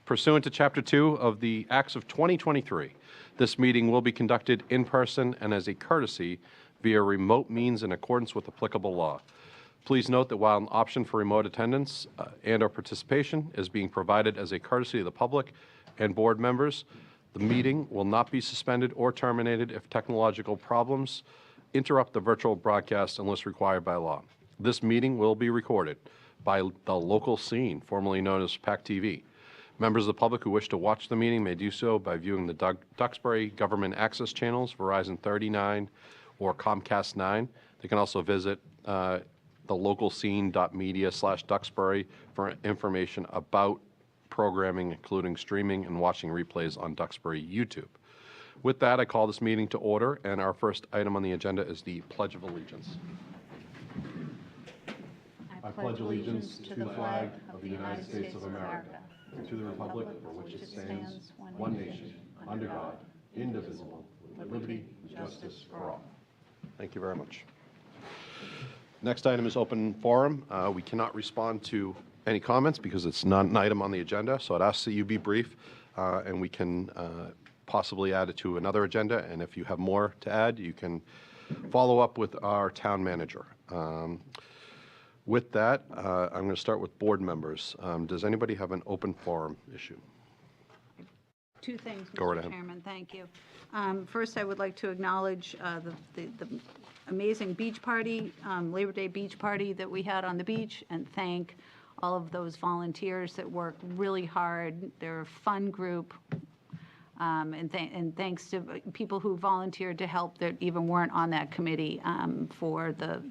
Pursuant to Chapter 2 of the Acts of 2023, this meeting will be conducted in person and as a courtesy via remote means in accordance with applicable law. Please note that while an option for remote attendance and/or participation is being provided as a courtesy to the public and board members, the meeting will not be suspended or terminated if technological problems interrupt the virtual broadcast unless required by law. This meeting will be recorded by the local scene, formerly known as pac-tv. Members of the public who wish to watch the meeting may do so by viewing the Duxbury Government Access Channels, Verizon 39 or Comcast 9. They can also visit the localscene.media/Duxbury for information about programming, including streaming and watching replays on Duxbury YouTube. With that, I call this meeting to order, and our first item on the agenda is the Pledge of Allegiance. I pledge allegiance to the flag of the United States of America, and to the republic for which it stands, one nation, under God, indivisible, with liberty and justice for all. Thank you very much. Next item is open forum. We cannot respond to any comments because it's not an item on the agenda, so I'd ask that you be brief, and we can possibly add it to another agenda, and if you have more to add, you can follow up with our town manager. With that, I'm going to start with board members. Does anybody have an open forum issue? Two things, Go right Mr. ahead. Chairman. Thank you. First, I would like to acknowledge the amazing beach party, Labor Day beach party that we had on the beach, and thank all of those volunteers that worked really hard. They're a fun group. And thanks to people who volunteered to help that even weren't on that committee for the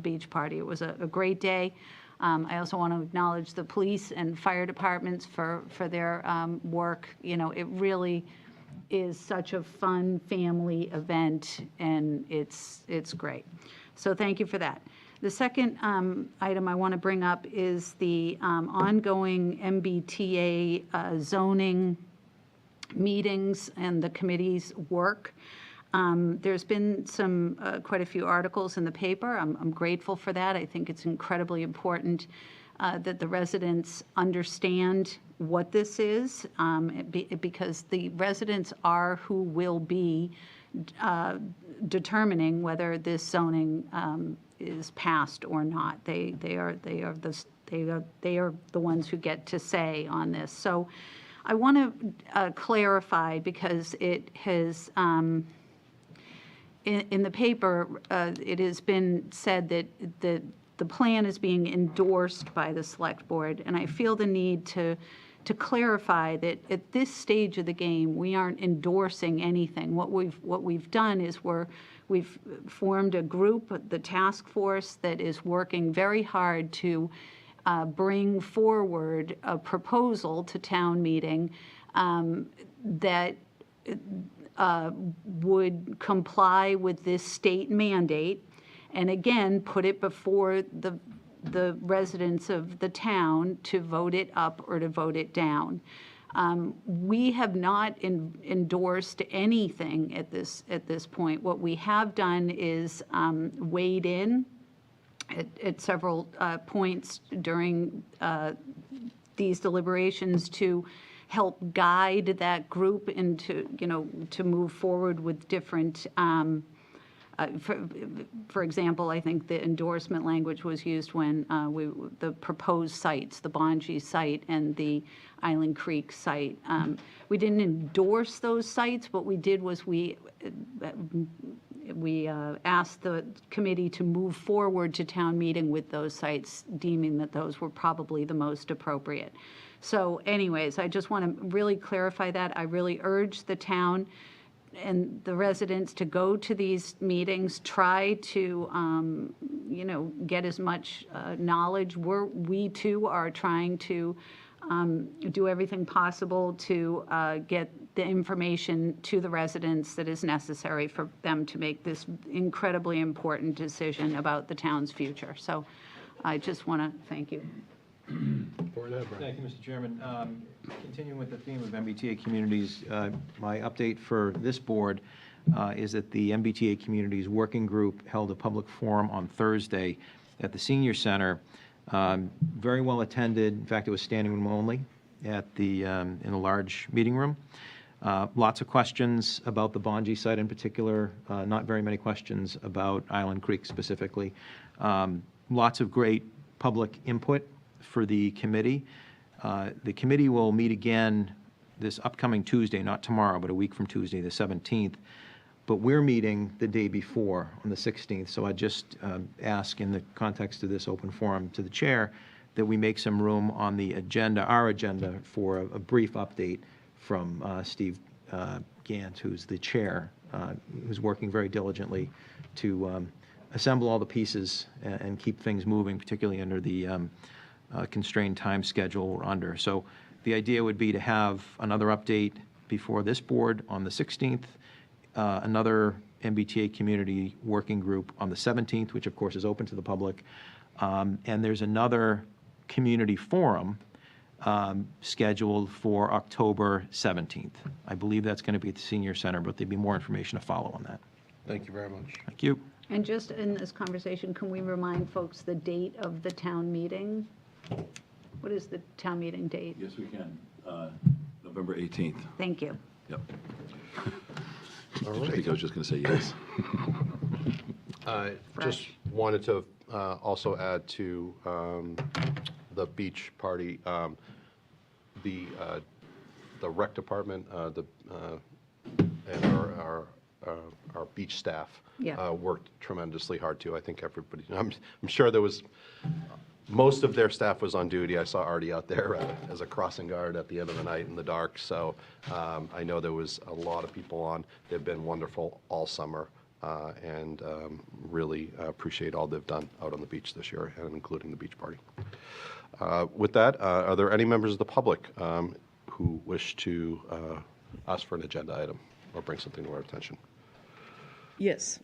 beach party. It was a great day. I also want to acknowledge the police and fire departments for their work. You know, it really is such a fun family event, and it's great. So thank you for that. The second item I want to bring up is the ongoing MBTA zoning meetings and the committee's work. There's been quite a few articles in the paper. I'm grateful for that. I think it's incredibly important that the residents understand what this is, because the residents are who will be determining whether this zoning is passed or not. They are the ones who get to say on this. So I want to clarify, because it has, in the paper, it has been said that the plan is being endorsed by the Select Board, and I feel the need to clarify that at this stage of the game, we aren't endorsing anything. What we've done is we've formed a group, the task force, that is working very hard to bring forward a proposal to town meeting that would comply with this state mandate, and again, put it before the residents of the town to vote it up or to vote it down. We have not endorsed anything at this point. What we have done is weighed in at several points during these deliberations to help guide that group into, to move forward with different, for example, I think the endorsement language was used when the proposed sites, the Bonji site and the Island Creek site. We didn't endorse those sites. What we did was we asked the committee to move forward to town meeting with those sites, deeming that those were probably the most appropriate. So anyways, I just want to really clarify that. I really urge the town and the residents to go to these meetings, try to, get as much knowledge. We too are trying to do everything possible to get the information to the residents that is necessary for them to make this incredibly important decision about the town's future. So I just want to thank you. Thank you, Mr. Chairman. Continuing with the theme of MBTA communities, my update for this board is that the MBTA Communities Working Group held a public forum on Thursday at the Senior Center. Very well attended. In fact, it was standing room only. at the, in the large meeting room. Lots of questions about the Bonji site in particular, not very many questions about Island Creek specifically. Lots of great public input for the committee. The committee will meet again this upcoming Tuesday, not tomorrow, but a week from Tuesday, the 17th. But we're meeting the day before, on the 16th. So I just ask, in the context of this open forum to the chair, that we make some room on the agenda, our agenda, for a brief update from Steve Gant, who's the chair, who's working very diligently to assemble all the pieces and keep things moving, particularly under the constrained time schedule we're under. So the idea would be to have another update before this board on the 16th, another MBTA community working group on the 17th, which of course is open to the public, and there's another community forum scheduled for October 17th. I believe that's going to be at the Senior Center, but there'd be more information to follow on that. Thank you very much. Thank you. And just in this conversation, can we remind folks the date of the town meeting? What is the town meeting date? Yes, we can. November 18th. Thank you. Yep. All I right. think I was just going to say yes. Just wanted to also add to the beach party, the rec department, and our beach staff Yeah. worked tremendously hard too. I think everybody, I'm sure there was, most of their staff was on duty. I saw Artie out there as a crossing guard at the end of the night in the dark. So I know there was a lot of people on. They've been wonderful all summer, and really appreciate all they've done out on the beach this year, and including the beach party. With that, are there any members of the public who wish to ask for an agenda item or bring something to our attention? Yes.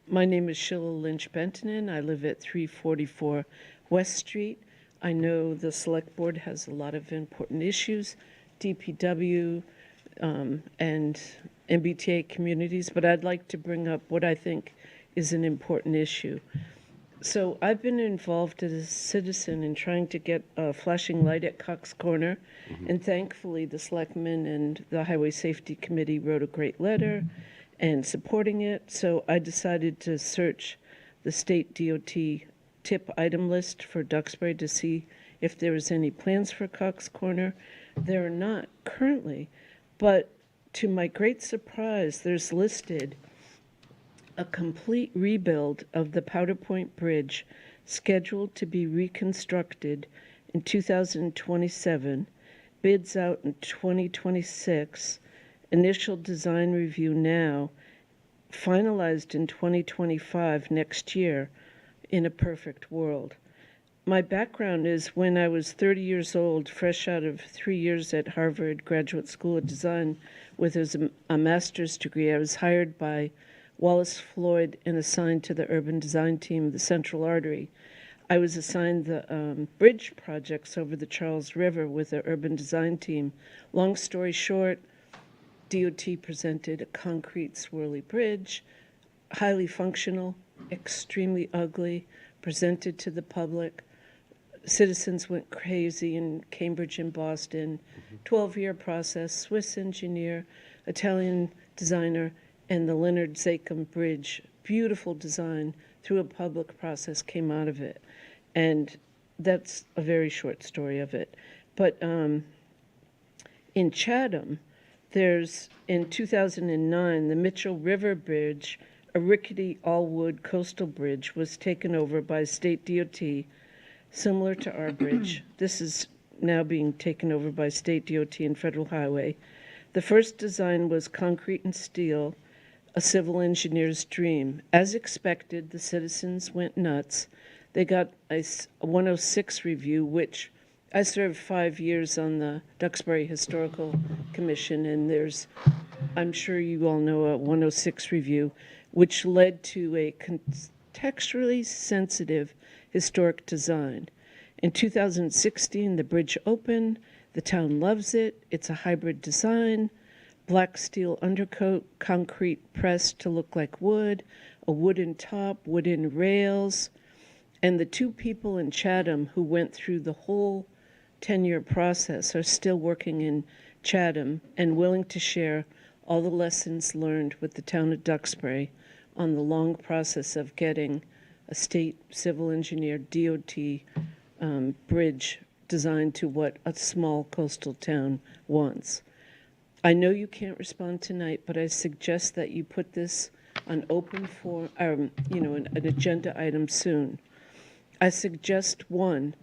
My name is Sheila Lynch Bentinen. I live at 344 West Street. I know the Select Board has a lot of important issues, DPW and MBTA communities, but I'd like to bring up what I think is an important issue. So I've been involved as a citizen in trying to get a flashing light at Cox Corner, and thankfully the Selectmen and the Highway Safety Committee wrote a great letter and supporting it. So I decided to search the state DOT tip item list for Duxbury to see if there was any plans for Cox Corner. There are not currently, but to my great surprise, there's listed a complete rebuild of the Powder Point Bridge scheduled to be reconstructed in 2027, bids out in 2026, initial design review now, finalized in 2025 next year, in a perfect world. My background is when I was 30 years old, fresh out of 3 years at Harvard Graduate School of Design with a master's degree, I was hired by Wallace Floyd and assigned to the urban design team of the Central Artery. I was assigned the bridge projects over the Charles River with the urban design team. Long story short, DOT presented a concrete swirly bridge, highly functional, extremely ugly, presented to the public. Citizens went crazy in Cambridge and Boston. 12-year process, Swiss engineer, Italian designer, and the Leonard Zachem Bridge, beautiful design through a public process came out of it. And that's a very short story of it. But in Chatham, there's, in 2009, the Mitchell River Bridge, a rickety all-wood coastal bridge, was taken over by state DOT, similar to our bridge. This is now being taken over by state DOT and federal highway. The first design was concrete and steel, a civil engineer's dream. As expected, the citizens went nuts. They got a 106 review, which I served 5 years on the Duxbury Historical Commission, and there's, I'm sure you all know, a 106 review, which led to a contextually sensitive historic design. In 2016, the bridge opened. The town loves it. It's a hybrid design, black steel undercoat, concrete pressed to look like wood, a wooden top, wooden rails. And the two people in Chatham who went through the whole 10-year process are still working in Chatham and willing to share all the lessons learned with the town of Duxbury on the long process of getting a state civil engineer DOT bridge designed to what a small coastal town wants. I know you can't respond tonight, but I suggest that you put this on open for, an agenda item soon. I suggest, one,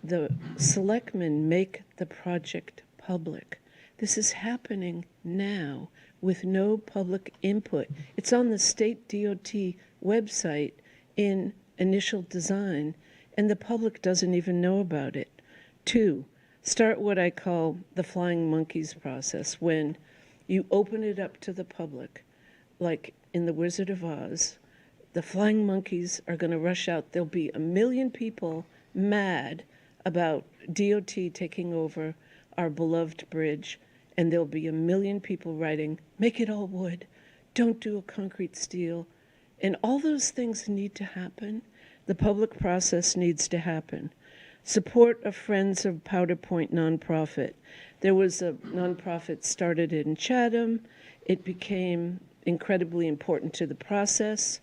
the selectmen make the project public. This is happening now with no public input. It's on the state DOT website in initial design, and the public doesn't even know about it. Two, start what I call the flying monkeys process, when you open it up to the public, like in The Wizard of Oz. The flying monkeys are going to rush out. There'll be 1 million people mad about DOT taking over our beloved bridge, and there'll be 1 million people writing, make it all wood, don't do a concrete steel. And all those things need to happen. The public process needs to happen. Support of Friends of Powder Point nonprofit. There was a nonprofit started in Chatham. It became incredibly important to the process.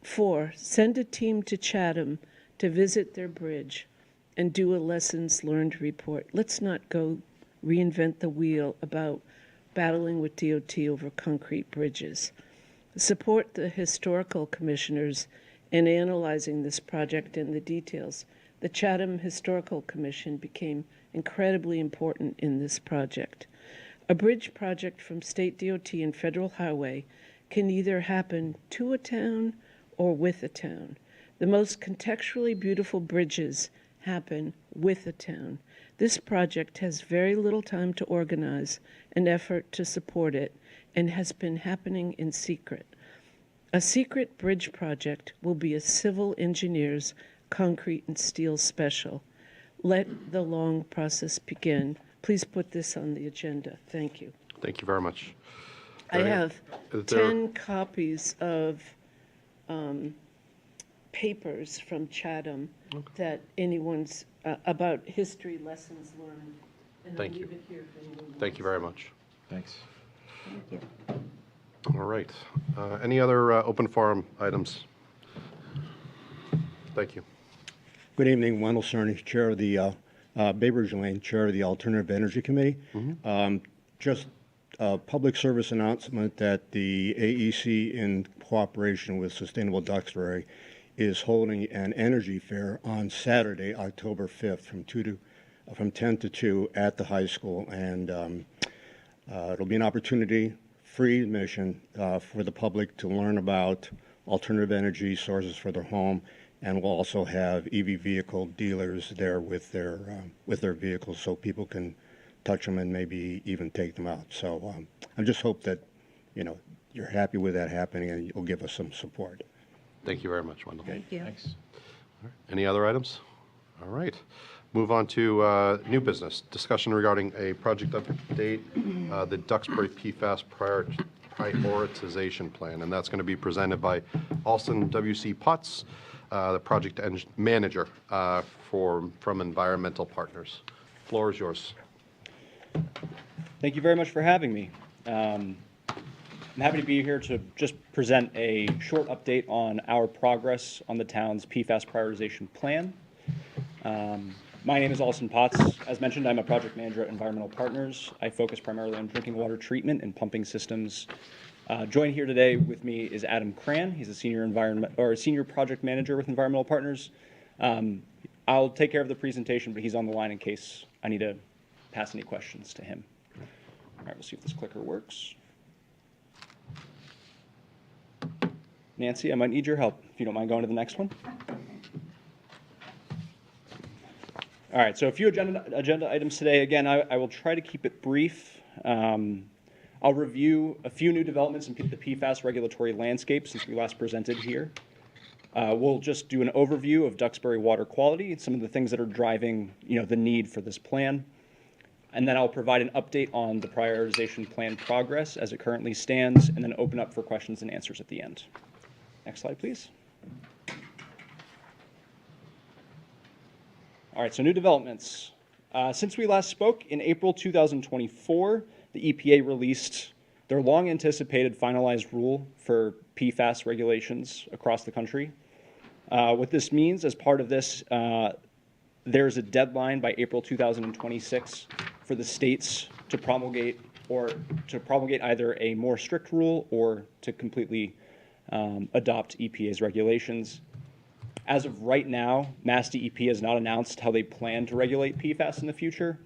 4, send a team to Chatham to visit their bridge and do a lessons learned report. Let's not go reinvent the wheel about battling with DOT over concrete bridges. Support the historical commissioners in analyzing this project and the details. The Chatham Historical Commission became incredibly important in this project. A bridge project from state DOT and federal highway can either happen to a town or with a town. The most contextually beautiful bridges happen with a town. This project has very little time to organize an effort to support it and has been happening in secret. A secret bridge project will be a civil engineer's concrete and steel special. Let the long process begin. Please put this on the agenda. Thank you. Thank you very much. I have Is there- 10 copies of papers from Chatham that anyone's, about history lessons learned. And Thank I'll you. leave it here if anyone wants. Thank you very much. Thanks. Thank you. All right. Any other open forum items? Thank you. Good evening, Wendell Cerny, Chair of the, Bay Ridge Lane, Chair of the Alternative Energy Committee. Just a public service announcement that the AEC, in cooperation with Sustainable Duxbury, is holding an energy fair on Saturday, October 5th, from 10 to 2 at the high school. And it'll be an opportunity, free admission, for the public to learn about alternative energy sources for their home. And we'll also have EV vehicle dealers there with their vehicles, so people can touch them and maybe even take them out. So I just hope that, you're happy with that happening and you'll give us some support. Thank you very much, Wendell. Thank you. Thanks. Any other items? All right. Move on to new business. Discussion regarding a project update, the Duxbury PFAS prioritization plan, and that's going to be presented by Alston W.C. Putz, the project manager from Environmental Partners. Floor is yours. Thank you very much for having me. I'm happy to be here to just present a short update on our progress on the town's PFAS prioritization plan. My name is Alston Potts. As mentioned, I'm a project manager at Environmental Partners. I focus primarily on drinking water treatment and pumping systems. Joined here today with me is Adam Cran. He's a senior project manager with Environmental Partners. I'll take care of the presentation, but he's on the line in case I need to pass any questions to him. All right, we'll see if this clicker works. Nancy, I might need your help, if you don't mind going to the next one. All right, so a few agenda items today. Again, I will try to keep it brief. I'll review a few new developments in the PFAS regulatory landscape since we last presented here. We'll just do an overview of Duxbury water quality and some of the things that are driving, the need for this plan. And then I'll provide an update on the prioritization plan progress as it currently stands, and then open up for questions and answers at the end. Next slide, please. All right, so new developments. Since we last spoke in April 2024, the EPA released their long-anticipated finalized rule for PFAS regulations across the country. What this means, as part of this, there's a deadline by April 2026 for the states to promulgate either a more strict rule or to completely adopt EPA's regulations. As of right now, Mass DEP has not announced how they plan to regulate PFAS in the future.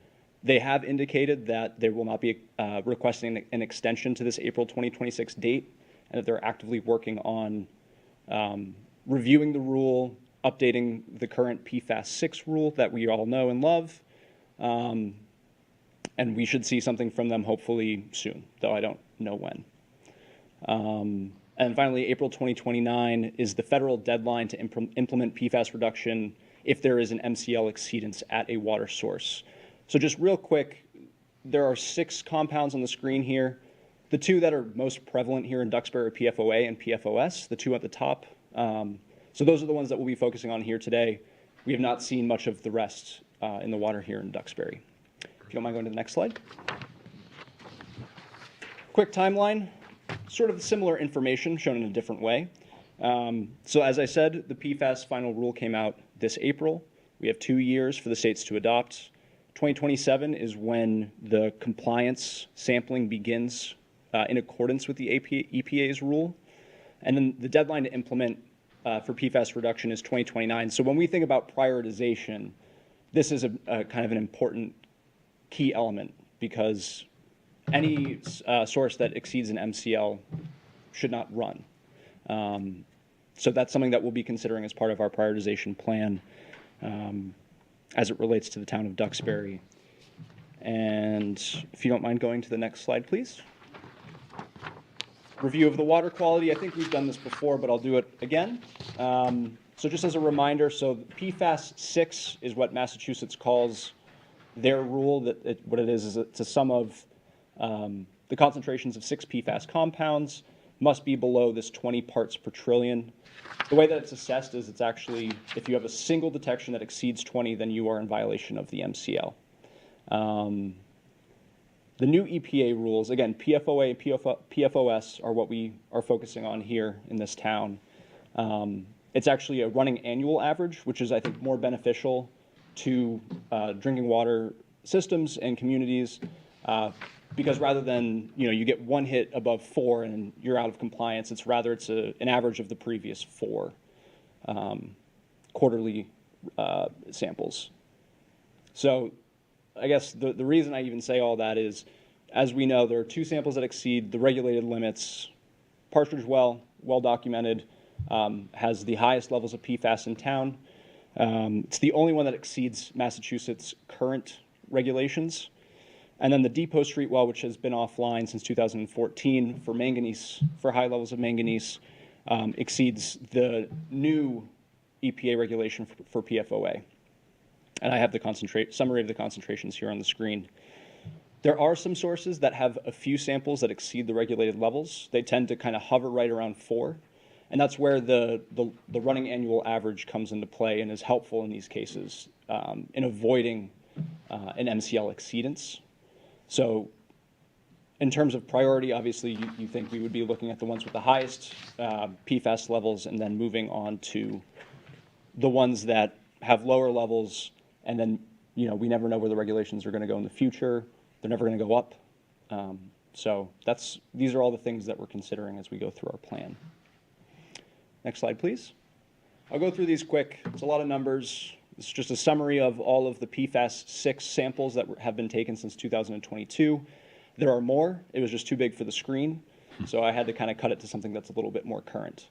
They have indicated that they will not be requesting an extension to this April 2026 date, and that they're actively working on reviewing the rule, updating the current PFAS 6 rule that we all know and love, and we should see something from them hopefully soon, though I don't know when. And finally, April 2029 is the federal deadline to implement PFAS reduction if there is an MCL exceedance at a water source. So just real quick, there are 6 compounds on the screen here. The 2 that are most prevalent here in Duxbury are PFOA and PFOS, the 2 at the top. So those are the ones that we'll be focusing on here today. We have not seen much of the rest in the water here in Duxbury. If you don't mind going to the next slide. Quick timeline. Sort of similar information shown in a different way. So as I said, the PFAS final rule came out this April. We have 2 years for the states to adopt. 2027 is when the compliance sampling begins in accordance with the EPA's rule. And then the deadline to implement for PFAS reduction is 2029. So when we think about prioritization, this is a kind of an important key element, because any source that exceeds an MCL should not run. So that's something that we'll be considering as part of our prioritization plan as it relates to the town of Duxbury. And if you don't mind going to the next slide, please. Review of the water quality. I think we've done this before, but I'll do it again. So just as a reminder, so PFAS 6 is what Massachusetts calls their rule. What it is it's a sum of the concentrations of 6 PFAS compounds must be below this 20 parts per trillion. The way that it's assessed is it's actually, if you have a single detection that exceeds 20, then you are in violation of the MCL. The new EPA rules, again, PFOA and PFOS are what we are focusing on here in this town. It's actually a running annual average, which is, I think, more beneficial to drinking water systems and communities, because rather than, you get one hit above 4 and you're out of compliance, it's an average of the previous 4 quarterly samples. So I guess the reason I even say all that is, as we know, there are 2 samples that exceed the regulated limits. Partridge well documented, has the highest levels of PFAS in town. It's the only one that exceeds Massachusetts' current regulations. And then the Depot Street well, which has been offline since 2014 for manganese, for high levels of manganese, exceeds the new EPA regulation for PFOA. And I have the summary of the concentrations here on the screen. There are some sources that have a few samples that exceed the regulated levels. They tend to kind of hover right around 4. And that's where the running annual average comes into play and is helpful in these cases in avoiding an MCL exceedance. So in terms of priority, obviously, you think we would be looking at the ones with the highest PFAS levels and then moving on to the ones that have lower levels. And then, we never know where the regulations are going to go in the future. They're never going to go up. So these are all the things that we're considering as we go through our plan. Next slide, please. I'll go through these quick. It's a lot of numbers. It's just a summary of all of the PFAS 6 samples that have been taken since 2022. There are more. It was just too big for the screen, so I had to kind of cut it to something that's a little bit more current.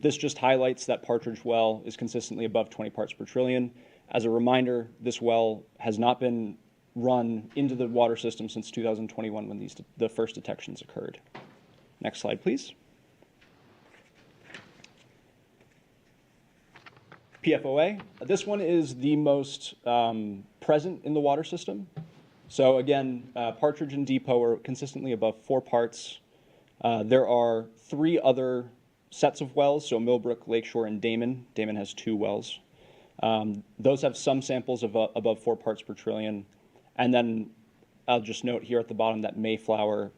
This just highlights that Partridge well is consistently above 20 parts per trillion. As a reminder, this well has not been run into the water system since 2021 when the first detections occurred. Next slide, please. PFOA. This one is the most present in the water system. So again, Partridge and Depot are consistently above 4 parts. There are 3 other sets of wells, so Millbrook, Lakeshore, and Damon. Damon has 2 wells. Those have some samples of above 4 parts per trillion. And then I'll just note here at the bottom that Mayflower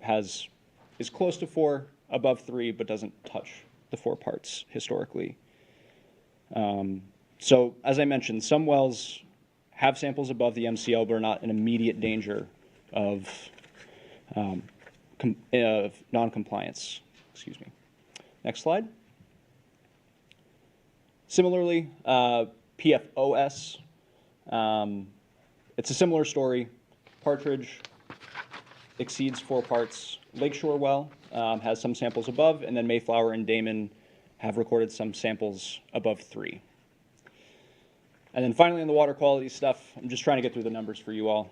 is close to 4, above 3, but doesn't touch the 4 parts historically. So as I mentioned, some wells have samples above the MCL, but are not in immediate danger of non-compliance. Excuse me. Next slide. Similarly, PFOS, it's a similar story. Partridge exceeds 4 parts. Lakeshore well has some samples above, and then Mayflower and Damon have recorded some samples above 3. And then finally on the water quality stuff, I'm just trying to get through the numbers for you all.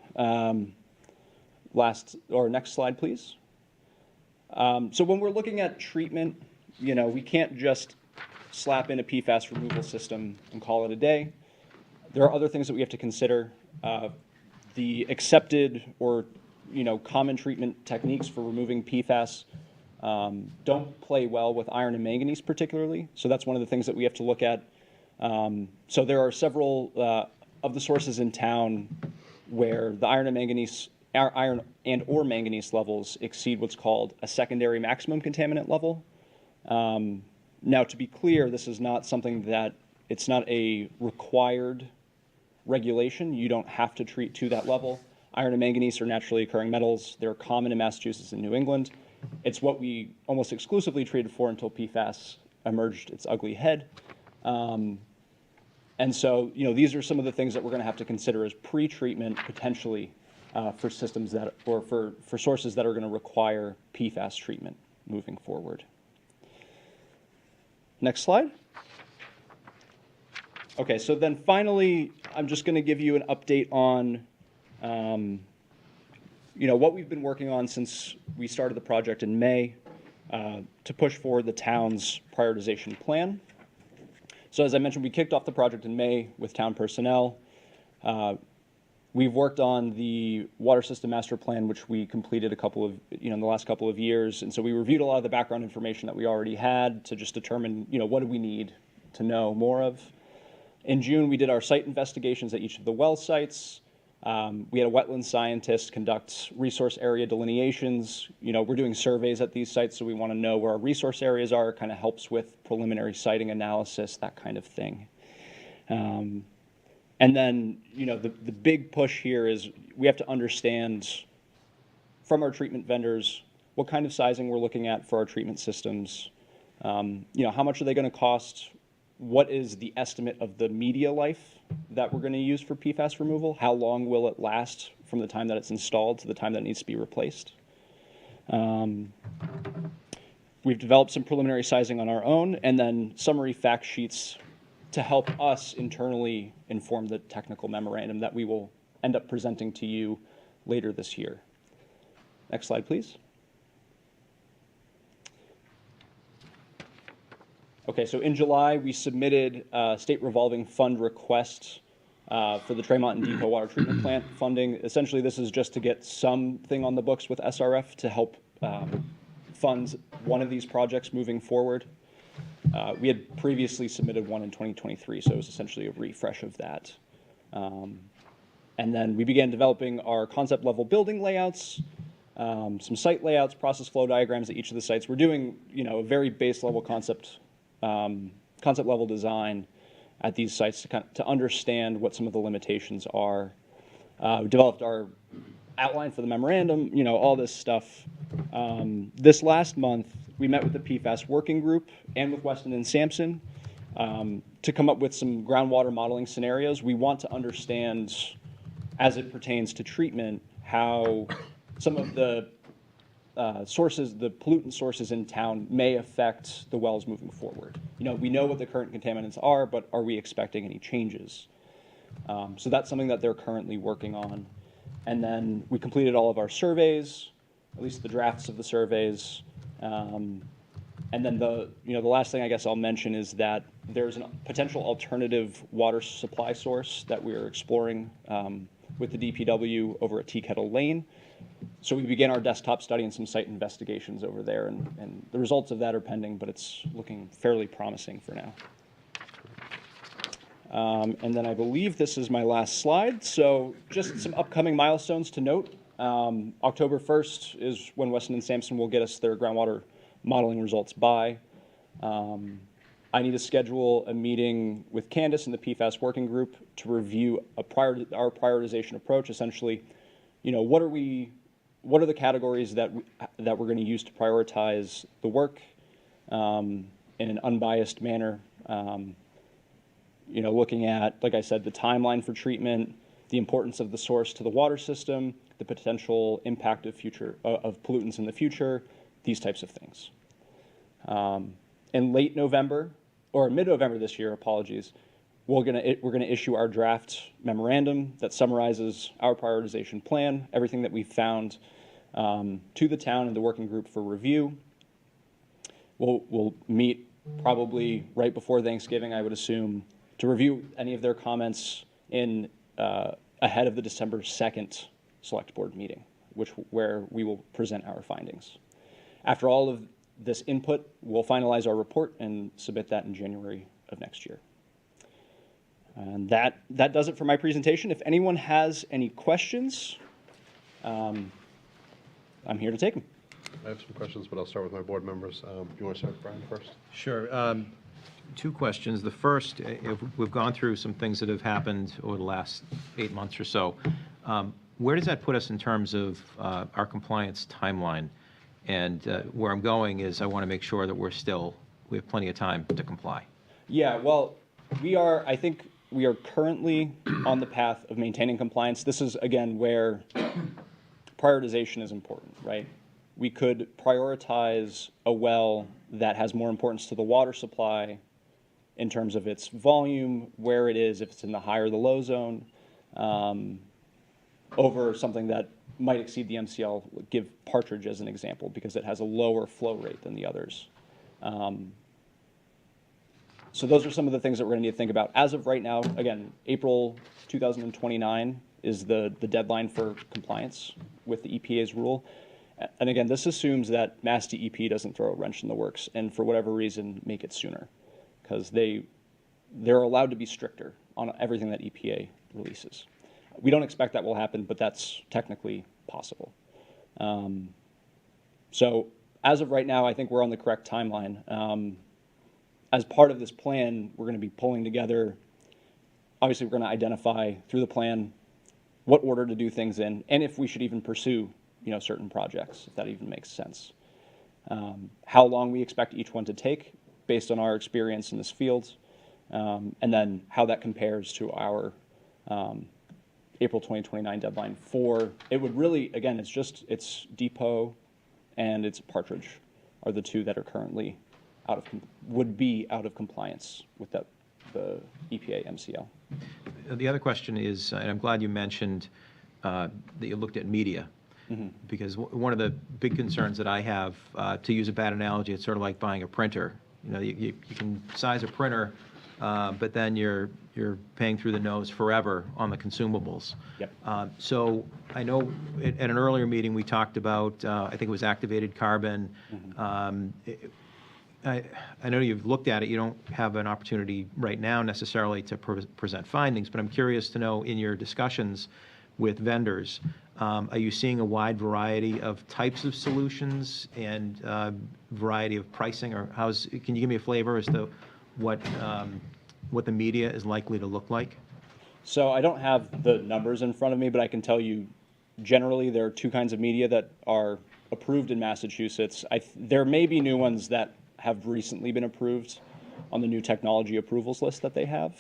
Next slide, please. So when we're looking at treatment, we can't just slap in a PFAS removal system and call it a day. There are other things that we have to consider. The accepted or common treatment techniques for removing PFAS don't play well with iron and manganese particularly. So that's one of the things that we have to look at. So there are several of the sources in town where the iron and or manganese levels exceed what's called a secondary maximum contaminant level. Now, to be clear, this is not something it's not a required regulation. You don't have to treat to that level. Iron and manganese are naturally occurring metals. They're common in Massachusetts and New England. It's what we almost exclusively treated for until PFAS emerged its ugly head. And so, these are some of the things that we're going to have to consider as pre-treatment potentially for systems for sources that are going to require PFAS treatment moving forward. Next slide. Okay, so then finally, I'm just going to give you an update on what we've been working on since we started the project in May to push forward the town's prioritization plan. So as I mentioned, we kicked off the project in May with town personnel. We've worked on the water system master plan, which we completed in the last couple of years. And so we reviewed a lot of the background information that we already had to just determine, what do we need to know more of. In June, we did our site investigations at each of the well sites. We had a wetland scientist conduct resource area delineations. We're doing surveys at these sites, so we want to know where our resource areas are. Kind of helps with preliminary siting analysis, that kind of thing. And then, the big push here is we have to understand from our treatment vendors what kind of sizing we're looking at for our treatment systems. How much are they going to cost? What is the estimate of the media life that we're going to use for PFAS removal? How long will it last from the time that it's installed to the time that it needs to be replaced? We've developed some preliminary sizing on our own, and then summary fact sheets to help us internally inform the technical memorandum that we will end up presenting to you later this year. Next slide, please. Okay, so in July, we submitted a state revolving fund request for the Tremont and Depot Water Treatment Plant funding. Essentially, this is just to get something on the books with SRF to help fund one of these projects moving forward. We had previously submitted one in 2023, so it was essentially a refresh of that. And then we began developing our concept level building layouts, some site layouts, process flow diagrams at each of the sites. We're doing, a very base level concept level design at these sites to understand what some of the limitations are. We developed our outline for the memorandum, all this stuff. This last month, we met with the PFAS working group and with Weston and Sampson to come up with some groundwater modeling scenarios. We want to understand, as it pertains to treatment, how some of the the pollutant sources in town may affect the wells moving forward. We know what the current contaminants are, but are we expecting any changes? So that's something that they're currently working on. And then we completed all of our surveys, at least the drafts of the surveys. And then the last thing I guess I'll mention is that there's a potential alternative water supply source that we are exploring with the DPW over at Tea Kettle Lane. So we began our desktop study and some site investigations over there, and the results of that are pending, but it's looking fairly promising for now. And then I believe this is my last slide. So just some upcoming milestones to note. October 1st is when Weston and Sampson will get us their groundwater modeling results by. I need to schedule a meeting with Candace and the PFAS working group to review our prioritization approach. Essentially, you know, what are the categories that we're going to use to prioritize the work in an unbiased manner. You know, looking at, like I said, the timeline for treatment, the importance of the source to the water system, the potential impact of pollutants in the future, these types of things. In late November, or mid-November this year, apologies, we're gonna issue our draft memorandum that summarizes our prioritization plan, everything that we've found, to the town and the working group for review. We'll meet probably right before Thanksgiving, I would assume, to review any of their comments in ahead of the December 2nd Select Board meeting, where we will present our findings. After all of this input, we'll finalize our report and submit that in January of next year. And that does it for my presentation. If anyone has any questions, I'm here to take them. I have some questions, but I'll start with my board members. Do you want to start, Brian, first? Sure. Two questions. The first, if we've gone through some things that have happened over the last 8 months or so. Where does that put us in terms of our compliance timeline? And where I'm going is I want to make sure that we have plenty of time to comply. Yeah, well, I think we are currently on the path of maintaining compliance. This is, again, where prioritization is important, right? We could prioritize a well that has more importance to the water supply in terms of its volume, where it is, if it's in the high or the low zone, over something that might exceed the MCL. Give Partridge as an example, because it has a lower flow rate than the others. So those are some of the things that we're going to need to think about. As of right now, again, April 2029 is the deadline for compliance with the EPA's rule. And again, this assumes that Mass DEP doesn't throw a wrench in the works and for whatever reason make it sooner, because they're allowed to be stricter on everything that EPA releases. We don't expect that will happen, but that's technically possible. So as of right now, I think we're on the correct timeline. As part of this plan, we're going to be pulling together, obviously we're going to identify through the plan what order to do things in, and if we should even pursue, you know, certain projects, if that even makes sense. How long we expect each one to take based on our experience in this field, and then how that compares to our April 2029 deadline for, it would really, again, it's Depot and it's Partridge are the two that are currently would be out of compliance with the EPA MCL. The other question is, and I'm glad you mentioned that you looked at media, because one of the big concerns that I have, to use a bad analogy, it's sort of like buying a printer. You know, you can size a printer, but then you're paying through the nose forever on the consumables. Yep. So I know at an earlier meeting we talked about, I think it was activated carbon. I know you've looked at it. You don't have an opportunity right now necessarily to present findings, but I'm curious to know, in your discussions with vendors, are you seeing a wide variety of types of solutions and variety of pricing, or can you give me a flavor as to what the media is likely to look like? So I don't have the numbers in front of me, but I can tell you generally there are two kinds of media that are approved in Massachusetts. There may be new ones that have recently been approved on the new technology approvals list that they have,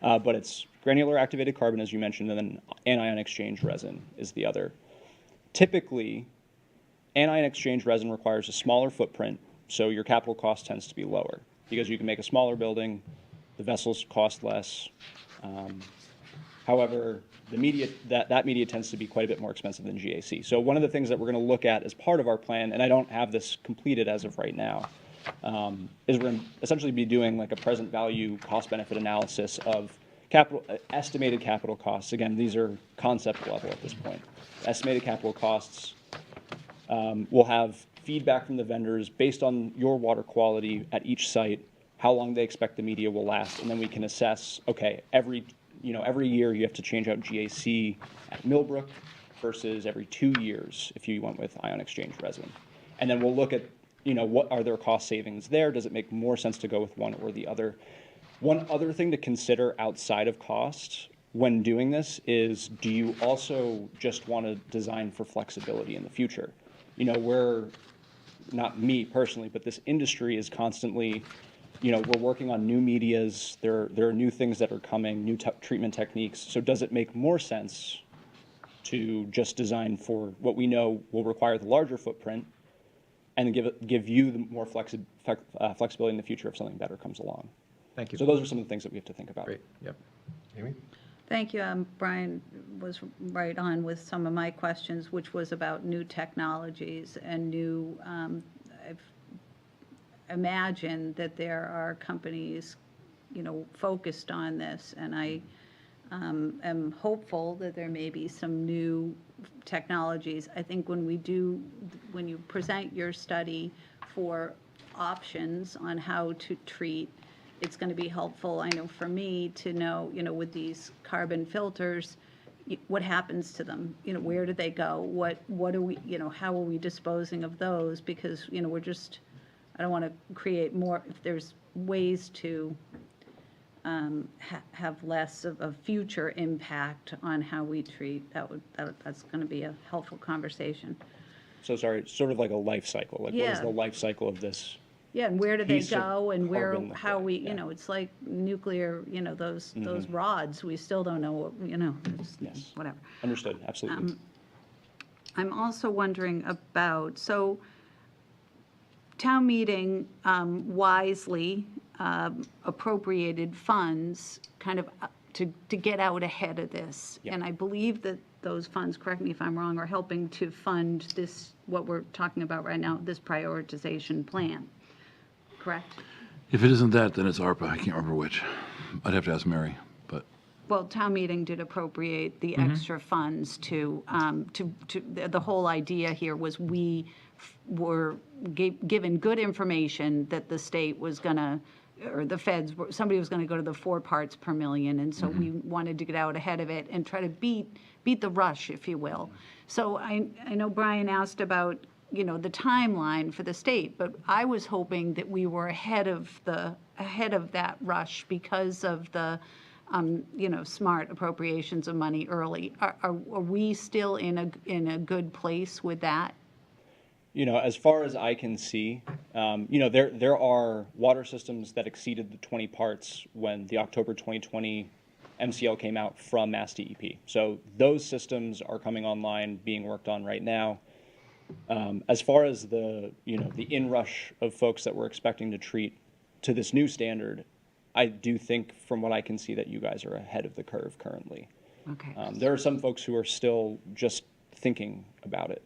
but it's granular activated carbon, as you mentioned, and then anion exchange resin is the other. Typically, anion exchange resin requires a smaller footprint, so your capital cost tends to be lower, because you can make a smaller building, the vessels cost less. However, the media, that media tends to be quite a bit more expensive than GAC. So one of the things that we're going to look at as part of our plan, and I don't have this completed as of right now, is we're going to essentially be doing like a present value cost benefit analysis of estimated capital costs. Again, these are concept level at this point. Estimated capital costs. We'll have feedback from the vendors based on your water quality at each site. how long they expect the media will last, and then we can assess, okay, every year you have to change out GAC at Millbrook versus every 2 years if you went with ion exchange resin. And then we'll look at, what are their cost savings there? Does it make more sense to go with one or the other? One other thing to consider outside of cost when doing this is, do you also just want to design for flexibility in the future? We're, not me personally, but this industry is constantly, we're working on new medias. There are new things that are coming, new treatment techniques. So does it make more sense to just design for what we know will require the larger footprint and give you the more flexibility in the future if something better comes along? Thank you. So those are some of the things that we have to think about. Great, yep. Amy? Thank you. Brian was right on with some of my questions, which was about new technologies and new, I've imagined that there are companies, focused on this, and I am hopeful that there may be some new technologies. I think when you present your study for options on how to treat, it's going to be helpful, I know for me, to know, with these carbon filters, what happens to them? Where do they go? What are we, how are we disposing of those? Because, we're just, I don't want to create more, if there's ways to have less of a future impact on how we treat, that's going to be a helpful conversation. So sorry, sort of like a life cycle. Like, what is the life cycle of this? Yeah, and where do they Piece of go, and carbon, how we, yeah. it's like nuclear, those rods, we still don't know what, it's Yes. whatever. Understood, absolutely. I'm also wondering about, so town meeting wisely appropriated funds kind of to get out ahead of this. Yep. And I believe that those funds, correct me if I'm wrong, are helping to fund this, what we're talking about right now, this prioritization plan. Correct? If it isn't that, then it's ARPA. I can't remember which. I'd have to ask Mary, but Well, town meeting did appropriate the extra funds to, the whole idea here was we were given good information that the state was gonna, or the feds, somebody was gonna go to the 4 parts per million, and so we wanted to get out ahead of it and try to beat the rush, if you will. So I know Brian asked about, the timeline for the state, but I was hoping that we were ahead of that rush because of the, smart appropriations of money early. Are we still in a good place with that? As far as I can see, there are water systems that exceeded the 20 parts when the October 2020 MCL came out from Mass DEP. So those systems are coming online, being worked on right now. As far as the inrush of folks that we're expecting to treat to this new standard, I do think, from what I can see, that you guys are ahead of the curve currently. Okay. There are some folks who are still just thinking about it.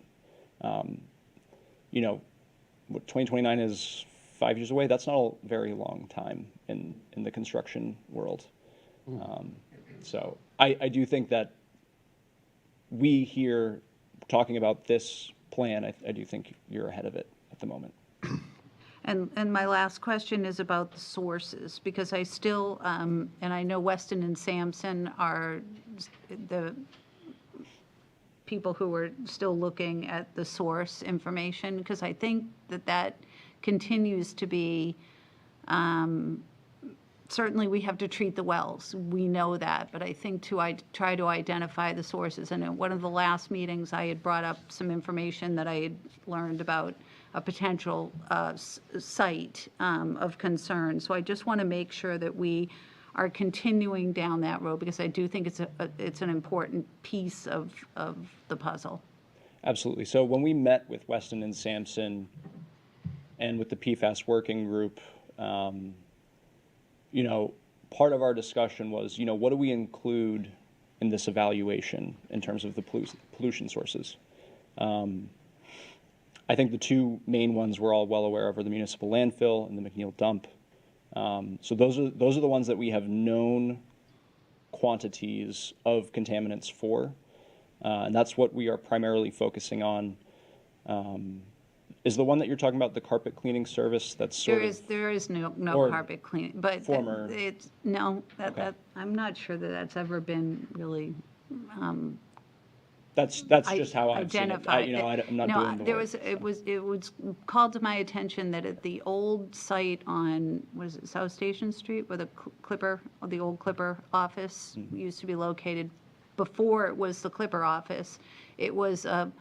2029 is 5 years away. That's not a very long time in the construction world. So I do think that we here talking about this plan, I do think you're ahead of it at the moment. And my last question is about the sources, because I still, and I know Weston and Sampson are the people who are still looking at the source information, because I think that continues to be, certainly we have to treat the wells. We know that, but I think try to identify the sources. And at one of the last meetings, I had brought up some information that I had learned about a potential site of concern. So I just want to make sure that we are continuing down that road, because I do think it's an important piece of the puzzle. Absolutely. So when we met with Weston and Sampson and with the PFAS working group, part of our discussion was, what do we include in this evaluation in terms of the pollution sources? I think the 2 main ones we're all well aware of are the municipal landfill and the McNeil dump. So those are the ones that we have known quantities of contaminants for, and that's what we are primarily focusing on. Is the one that you're talking about the carpet cleaning service that's sort There is no or carpet cleaning, but former- it's, no, Okay. I'm not sure that that's ever been really that's just how I've seen it. identified. I'm not No, doing the there work. it was called to my attention that at the old site on, what is it, South Station Street, where the Clipper, or the old Clipper office Mm-hmm. used to be located, before it was the Clipper office, it was a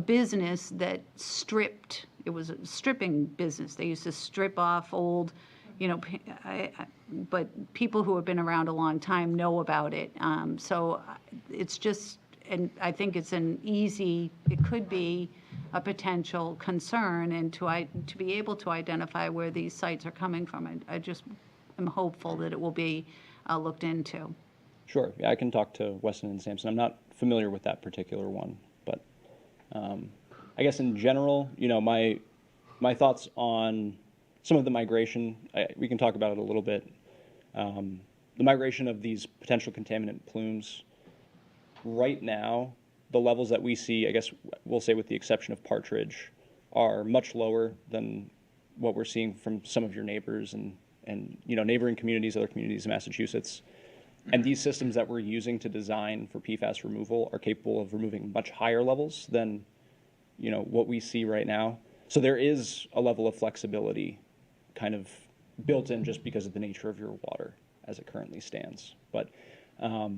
business that stripped, it was a stripping business. They used to strip off old, but people who have been around a long time know about it. So it's just, and I think it's it could be a potential concern, and to be able to identify where these sites are coming from, I just am hopeful that it will be looked into. Sure, yeah, I can talk to Weston and Sampson. I'm not familiar with that particular one, but I guess in general, my thoughts on some of the migration, we can talk about it a little bit. The migration of these potential contaminant plumes, right now, the levels that we see, I guess we'll say with the exception of Partridge, are much lower than what we're seeing from some of your neighbors and neighboring communities, other communities in Massachusetts. And these systems that we're using to design for PFAS removal are capable of removing much higher levels than, what we see right now. So there is a level of flexibility kind of built in just because of the nature of your water as it currently stands. But I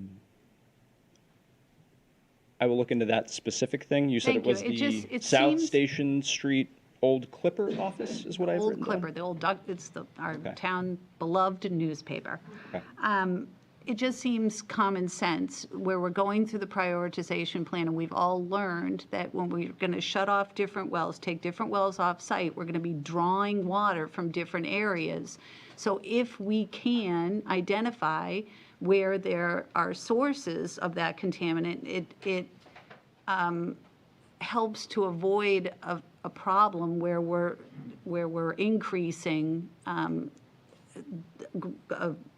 will look into that specific thing. You said Thank it was you. the It South seems- Station Street Old Clipper office is what I've Old written Clipper, down? the old it's our Okay. town beloved newspaper. Okay. It just seems common sense where we're going through the prioritization plan, and we've all learned that when we're going to shut off different wells, take different wells off site, we're going to be drawing water from different areas. So if we can identify where there are sources of that contaminant, it helps to avoid a problem where we're increasing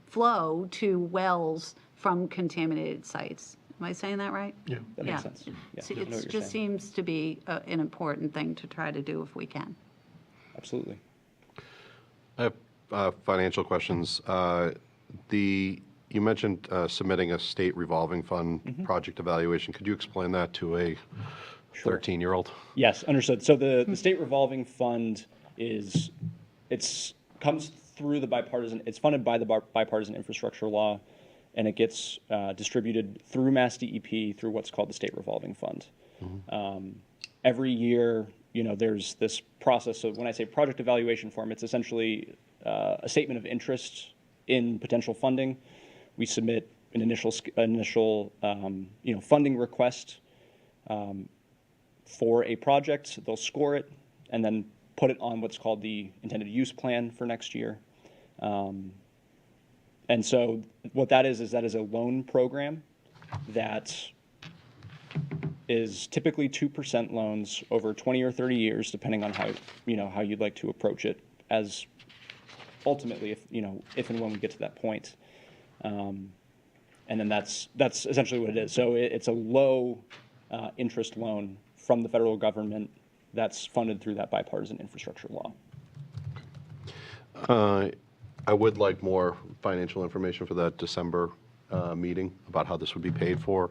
flow to wells from contaminated sites. Am I saying that right? Yeah. That makes sense. Yeah, I know what It you're just saying. seems to be an important thing to try to do if we can. Absolutely. I have financial questions. You mentioned submitting a state revolving fund project evaluation. Could you explain that to a 13-year-old? Yes, understood. So the state revolving fund comes through the bipartisan, it's funded by the bipartisan infrastructure law, and it gets distributed through Mass DEP through what's called the state revolving fund. Every year, there's this process. So when I say project evaluation form, it's essentially a statement of interest in potential funding. We submit an initial funding request for a project. They'll score it and then put it on what's called the intended use plan for next year. And so what that is that is a loan program that is typically 2% loans over 20 or 30 years, depending on how you'd like to approach it, as ultimately if and when we get to that point. And then that's essentially what it is. So it's a low interest loan from the federal government that's funded through that bipartisan infrastructure law. I would like more financial information for that December meeting about how this would be paid for.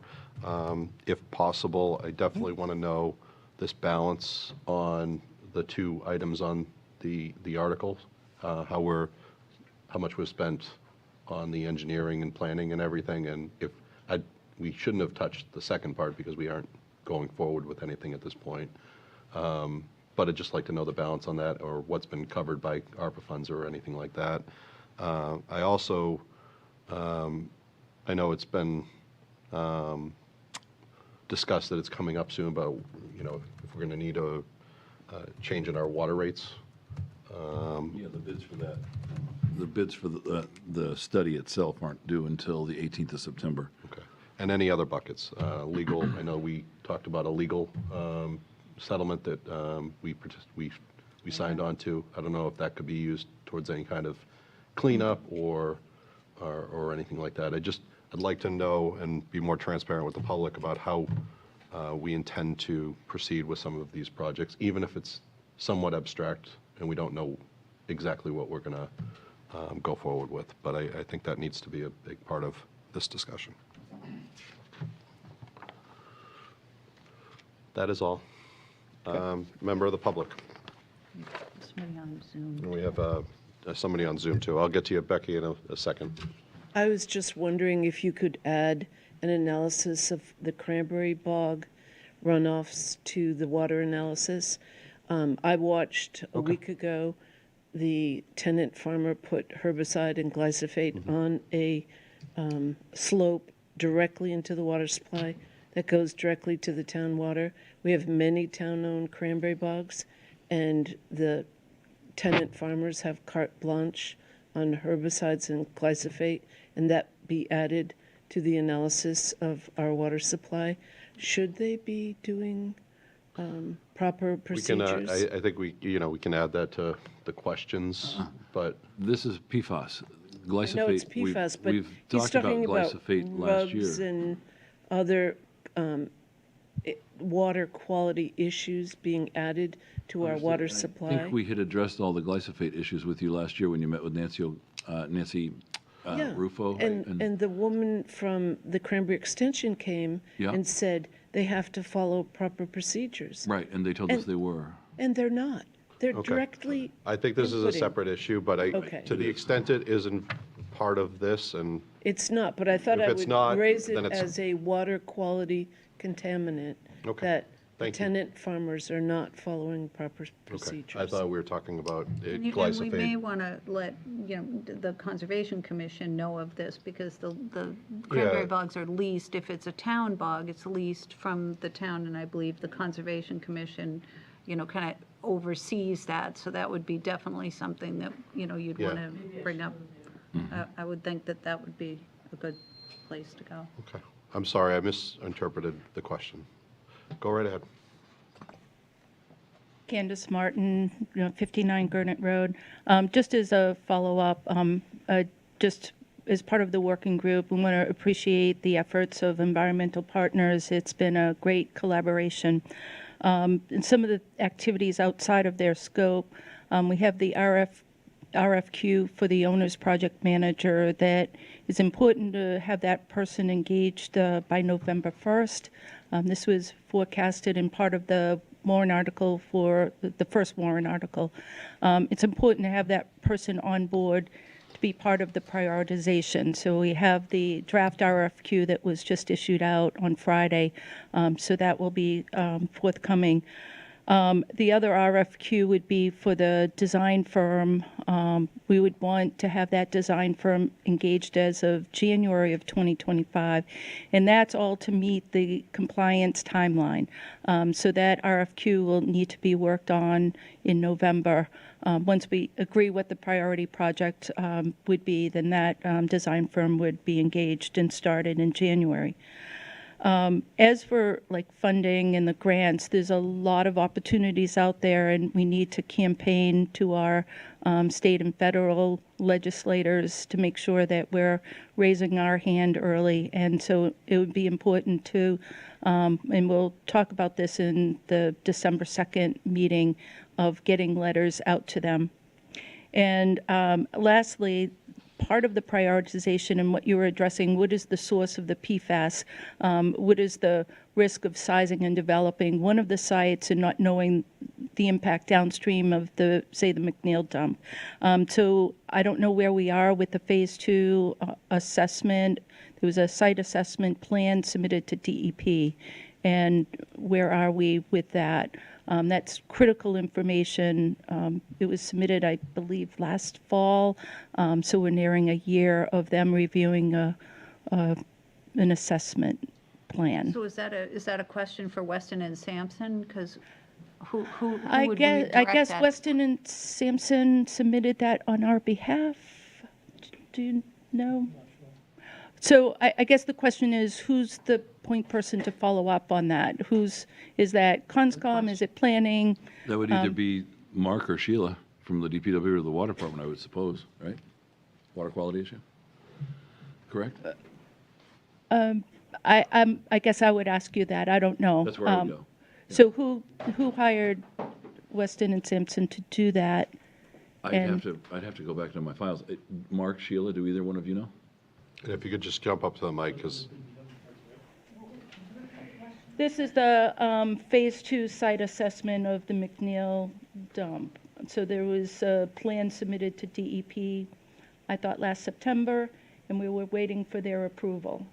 If possible, I definitely want to know this balance on the two items on the article, how much was spent on the engineering and planning and everything, and we shouldn't have touched the second part because we aren't going forward with anything at this point. But I'd just like to know the balance on that, or what's been covered by ARPA funds or anything like that. I also, I know it's been discussed that it's coming up soon, but if we're going to need a change in our water rates. Yeah, the bids for that. The bids for the study itself aren't due until the 18th of September. Okay. And any other buckets? Legal, I know we talked about a legal settlement that we signed on to. I don't know if that could be used towards any kind of cleanup or anything like that. I'd like to know and be more transparent with the public about how we intend to proceed with some of these projects, even if it's somewhat abstract and we don't know exactly what we're going to go forward with. But I think that needs to be a big part of this discussion. That is all. Member of the public. Somebody on Zoom. And we have somebody on Zoom, too. I'll get to you, Becky, in a second. I was just wondering if you could add an analysis of the cranberry bog runoffs to the water analysis. I watched a week ago the tenant farmer put herbicide and glyphosate on a slope directly into the water supply that goes directly to the town water. We have many town-owned cranberry bogs, and the tenant farmers have carte blanche on herbicides and glyphosate, and that be added to the analysis of our water supply. Should they be doing proper procedures? I think we can add that to the questions, but This is PFAS. Glyphosate. No, it's PFAS, but we've he's talked about talking about glyphosate last rugs year. and other water quality issues being added to our water I supply. think we had addressed all the glyphosate issues with you last year when you met with Nancy Yeah, Rufo. and the woman from the Cranberry Extension came Yeah. and said they have to follow proper procedures. Right, and they told us and- they were. And they're not. They're Okay. directly I think this is a inputting. separate issue, but Okay. to the extent it isn't part of this, and It's not, but I thought If I it's would not, raise it then it's- as a water quality contaminant. Okay. That the Thank you. tenant farmers are not following proper okay. procedures. I thought we were talking about And we may glyphosate. want to let, the Conservation Commission know of this, because the cranberry bogs are leased. If it's a town bog, it's leased from the town, and I believe the Conservation Commission, kind of oversees that. So that would be definitely something that, you'd Yeah. want to bring up. I would think that that would be a good place to go. Okay. I'm sorry, I misinterpreted the question. Go right ahead. Candace Martin, 59 Gurnett Road. Just as a follow-up, just as part of the working group, we want to appreciate the efforts of environmental partners. It's been a great collaboration. And some of the activities outside of their scope, we have the RFQ for the owner's project manager. That is important to have that person engaged by November 1st. This was forecasted in part of the warrant article for the first warrant article. It's important to have that person on board to be part of the prioritization. So we have the draft RFQ that was just issued out on Friday, so that will be forthcoming. The other RFQ would be for the design firm. We would want to have that design firm engaged as of January of 2025, and that's all to meet the compliance timeline. So that RFQ will need to be worked on in November. Once we agree what the priority project would be, then that design firm would be engaged and started in January. As for funding and the grants, there's a lot of opportunities out there, and we need to campaign to our state and federal legislators to make sure that we're raising our hand early. And so it would be important to, and we'll talk about this in the December 2nd meeting, of getting letters out to them. And lastly, part of the prioritization and what you were addressing, what is the source of the PFAS? What is the risk of sizing and developing one of the sites and not knowing the impact downstream of the McNeil dump? So I don't know where we are with the Phase 2 assessment. There was a site assessment plan submitted to DEP, and where are we with that? That's critical information. It was submitted, I believe, last fall, so we're nearing a year of them reviewing an assessment plan. So is that a question for Weston and Sampson? Because who I would guess, redirect that? Weston and Sampson submitted that on our behalf. Do you know? So I guess the question is, who's the point person to follow up on that? Is that Conscom? Is it planning? That would either be Mark or Sheila from the DPW or the Water Department, I would suppose, right? Water quality issue? Correct? I guess I would ask you that. I don't know. That's where I would go. So who hired Weston and Sampson to do that? I'd have to go back to my files. Mark, Sheila, do either one of you know? And if you could just jump up to the mic, because This is the Phase 2 site assessment of the McNeil dump. So there was a plan submitted to DEP, I thought last September, and we were waiting for their approval.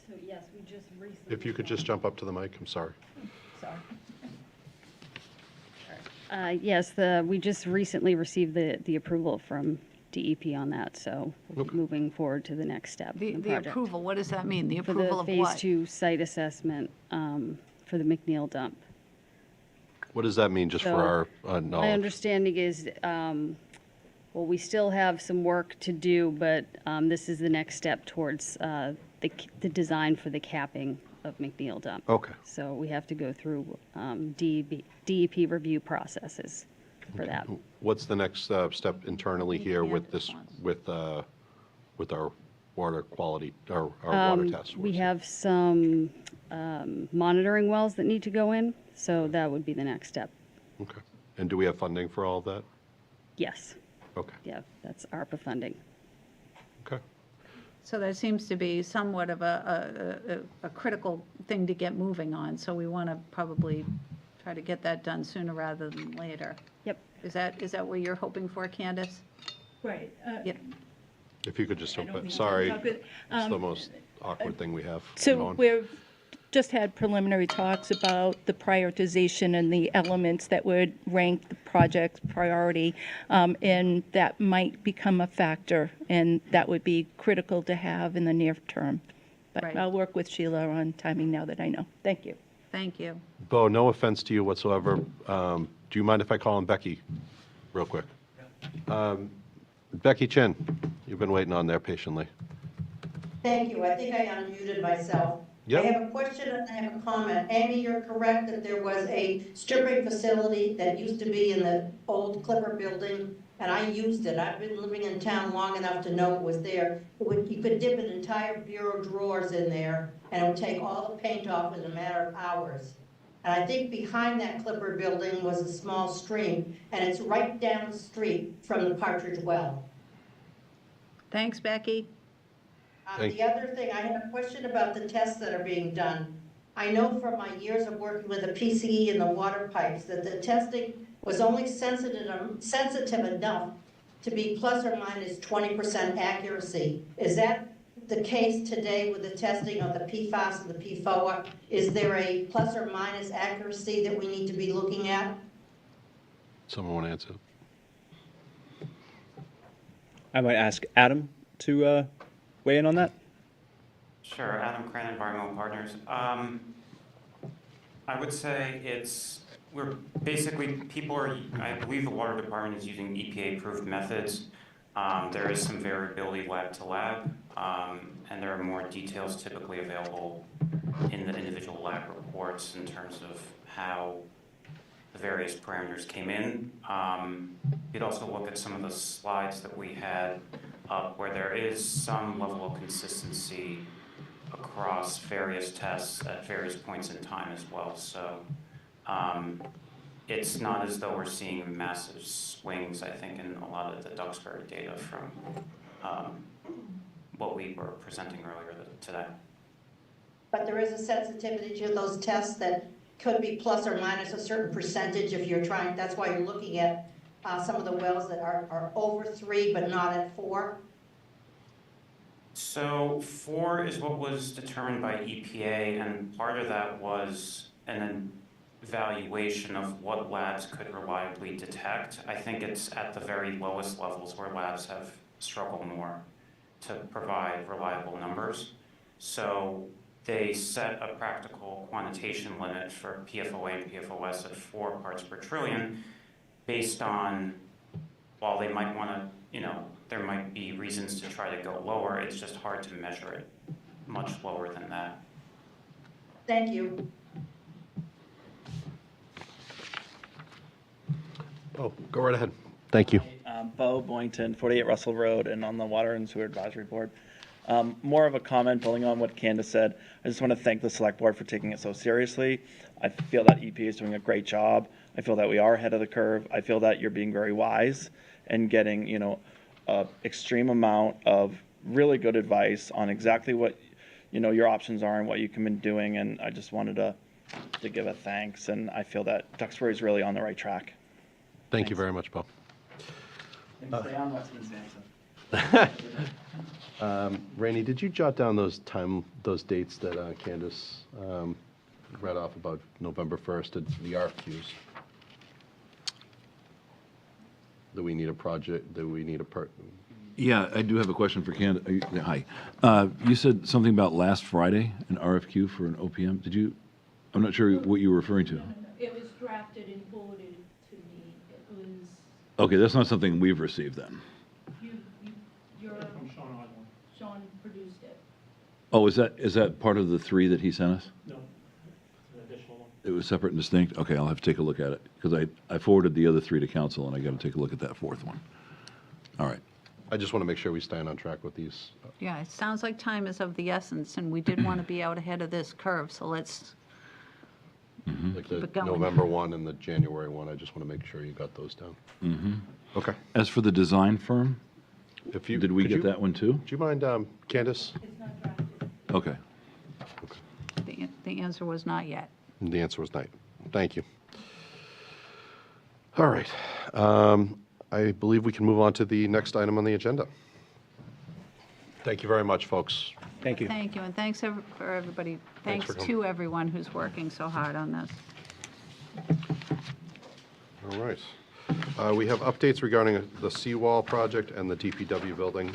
So yes, we just recently. if you could just jump up to the mic, I'm sorry. Sorry. Yes, we just recently received the approval from DEP on that, so we'll be moving forward to the next step. in The project. approval, what does that mean? The For approval the of Phase what? 2 site assessment for the McNeil dump. What does that mean, just for So, our My knowledge? understanding is, well, we still have some work to do, but this is the next step towards the design for the capping of McNeil dump. Okay. So we have to go through DEP review processes for that. What's the next step internally here with this, Candace with our water quality, our water test? We have some monitoring wells that need to go in, so that would be the next step. Okay. And do we have funding for all of that? Yes, Okay. yeah, that's ARPA funding. Okay. So that seems to be somewhat of a critical thing to get moving on, so we want to probably try to get that done sooner rather than later. Yep. Is that what you're hoping for, Candace? Right. Yep. If you could just I jump don't up, think sorry. it's all good. It's the most awkward thing we have. So going. we've just had preliminary talks about the prioritization and the elements that would rank the project's priority, and that might become a factor, and that would be critical to have in the near term. But Right. I'll work with Sheila on timing now that I know. Thank you. Thank you. Bo, no offense to you whatsoever. Do you mind if I call him Becky real quick? Becky Chin, you've been waiting on there patiently. Thank you. I think I unmuted myself. Yep. I have a question and I have a comment. Amy, you're correct that there was a stripping facility that used to be in the old Clipper building, and I used it. I've been living in town long enough to know it was there. You could dip an entire bureau drawers in there, and it would take all the paint off in a matter of hours. And I think behind that Clipper building was a small stream, and it's right down the street from the Partridge Well. Thanks, Becky. The other thing, I had a question about the tests that are being done. I know from my years of working with the PCE and the water pipes that the testing was only sensitive enough to be plus or minus 20% accuracy. Is that the case today with the testing of the PFAS and the PFOA? Is there a plus or minus accuracy that we need to be looking at? Someone want to answer? I might ask Adam to weigh in on that. Sure, Adam Cran, Environmental Partners. I would say we're basically, I believe the water department is using EPA-approved methods. There is some variability lab to lab, and there are more details typically available in the individual lab reports in terms of how the various parameters came in. You'd also look at some of the slides that we had up where there is some level of consistency across various tests at various points in time as well. So it's not as though we're seeing massive swings, I think, in a lot of the Duxbury data from what we were presenting earlier today. But there is a sensitivity to those tests that could be plus or minus a certain percentage if you're trying, that's why you're looking at some of the wells that are over 3 but not at 4. So 4 is what was determined by EPA, and part of that was an evaluation of what labs could reliably detect. I think it's at the very lowest levels where labs have struggled more to provide reliable numbers. So they set a practical quantitation limit for PFOA and PFOS at 4 parts per trillion based on, while they might want to, there might be reasons to try to go lower, it's just hard to measure it much lower than that. Thank you. Oh, go right ahead. Thank you. Bo Boynton, 48 Russell Road, and on the Water and Sewer Advisory Board. More of a comment building on what Candace said. I just want to thank the select board for taking it so seriously. I feel that EPA is doing a great job. I feel that we are ahead of the curve. I feel that you're being very wise and getting, an extreme amount of really good advice on exactly what, your options are and what you can be doing. And I just wanted to give a thanks. And I feel that Duxbury is really on the right track. Thank you very much, Bo. And stay on Western Sampson. Rainey, did you jot down those dates that Candace read off about November 1st, the RFQs? Do we need a project, Yeah, I do have a question for Candace. Hi. You said something about last Friday, an RFQ for an OPM. I'm not sure what you were referring to. It was drafted and forwarded to me. It was, Okay, that's not something we've received then. Sean produced it. Oh, is that part of the 3 that he sent us? No, it's an additional one. It was separate and distinct? Okay, I'll have to take a look at it, because I forwarded the other 3 to council, and I got to take a look at that 4th one. All right. I just want to make sure we stand on track with these. Yeah, it sounds like time is of the essence, and we did want to be out ahead of this curve, so let's Like the Keep it going. November 1 and the January 1, I just want to make sure you got those down. Okay. As for the design firm, If you did we could get you- that one too? Do you mind, Candace? It's not drafted. Okay. The answer was not yet. The answer was night. Thank you. All right. I believe we can move on to the next item on the agenda. Thank you very much, folks. Thank you. Thank you, and thanks for everybody. Thanks Thanks for to everyone who's working so hard on this. All right. We have updates regarding the seawall project and the DPW building.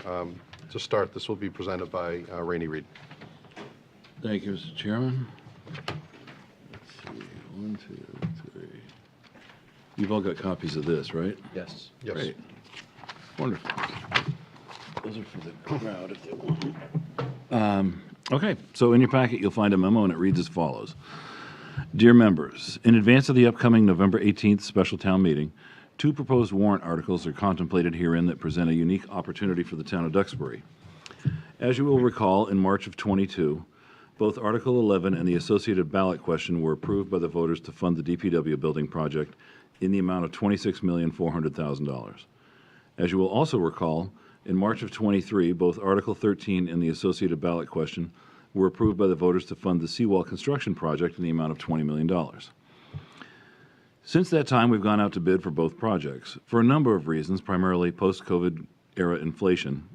To start, this will be presented by Rainey Reed. Thank you, Mr. Chairman. Let's see, 1, 2, 3. You've all got copies of this, right? Yes. Yes. Great. Wonderful. Those are for the crowd if they want. Okay, so in your packet, you'll find a memo, and it reads as follows. Dear members, in advance of the upcoming November 18th special town meeting, 2 proposed warrant articles are contemplated herein that present a unique opportunity for the town of Duxbury. As you will recall, in March of '22, both Article 11 and the associated ballot question were approved by the voters to fund the DPW building project in the amount of $26,400,000. As you will also recall, in March of '23, both Article 13 and the associated ballot question were approved by the voters to fund the seawall construction project in the amount of $20 million. Since that time, we've gone out to bid for both projects. For a number of reasons, primarily post-COVID era inflation,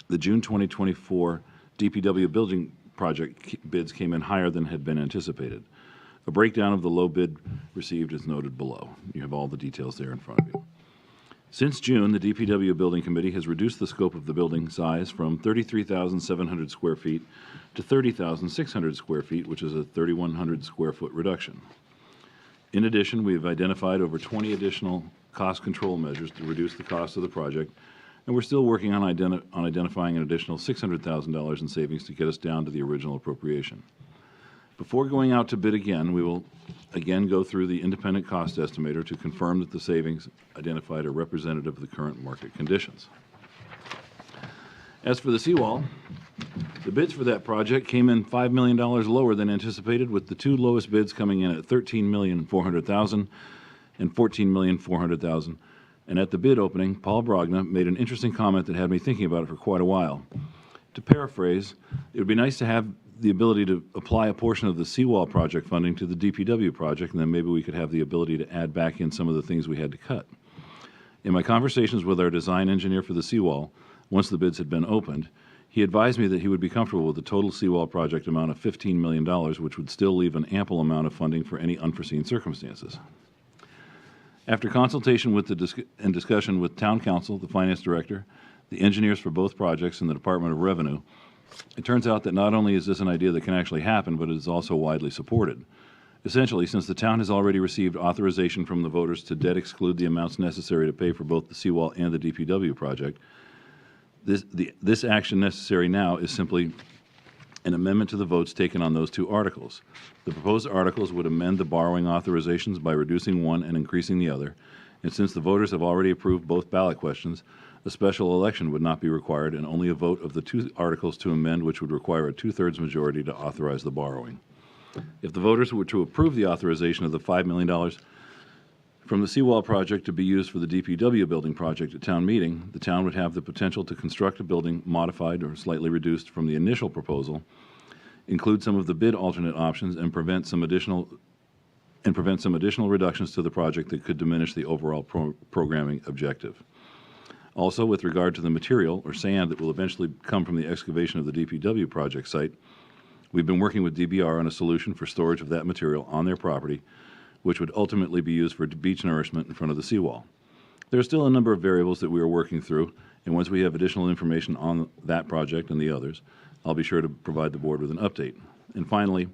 the June 2024 DPW building project bids came in higher than had been anticipated. A breakdown of the low bid received is noted below. You have all the details there in front of you. Since June, the DPW Building Committee has reduced the scope of the building size from 33,700 square feet to 30,600 square feet, which is a 3,100 square foot reduction. In addition, we have identified over 20 additional cost control measures to reduce the cost of the project, and we're still working on identifying an additional $600,000 in savings to get us down to the original appropriation. Before going out to bid again, we will again go through the independent cost estimator to confirm that the savings identified are representative of the current market conditions. As for the seawall, the bids for that project came in $5 million lower than anticipated, with the 2 lowest bids coming in at $13,400,000 and $14,400,000. And at the bid opening, Paul Brogna made an interesting comment that had me thinking about it for quite a while. To paraphrase, it would be nice to have the ability to apply a portion of the seawall project funding to the DPW project, and then maybe we could have the ability to add back in some of the things we had to cut. In my conversations with our design engineer for the seawall, once the bids had been opened, he advised me that he would be comfortable with the total seawall project amount of $15 million, which would still leave an ample amount of funding for any unforeseen circumstances. After consultation with and discussion with Town Council, the Finance Director, the engineers for both projects, and the Department of Revenue, it turns out that not only is this an idea that can actually happen, but it is also widely supported. Essentially, since the town has already received authorization from the voters to debt exclude the amounts necessary to pay for both the seawall and the DPW project, this action necessary now is simply an amendment to the votes taken on those 2 articles. The proposed articles would amend the borrowing authorizations by reducing one and increasing the other, and since the voters have already approved both ballot questions, A special election would not be required, and only a vote of the two articles to amend, which would require a two-thirds majority to authorize the borrowing. If the voters were to approve the authorization of the $5 million from the seawall project to be used for the DPW building project at town meeting, the town would have the potential to construct a building modified or slightly reduced from the initial proposal, include some of the bid alternate options, and prevent some additional reductions to the project that could diminish the overall programming objective. Also, with regard to the material, or sand, that will eventually come from the excavation of the DPW project site, we've been working with DBR on a solution for storage of that material on their property, which would ultimately be used for beach nourishment in front of the seawall. There are still a number of variables that we are working through, and once we have additional information on that project and the others, I'll be sure to provide the board with an update. And finally,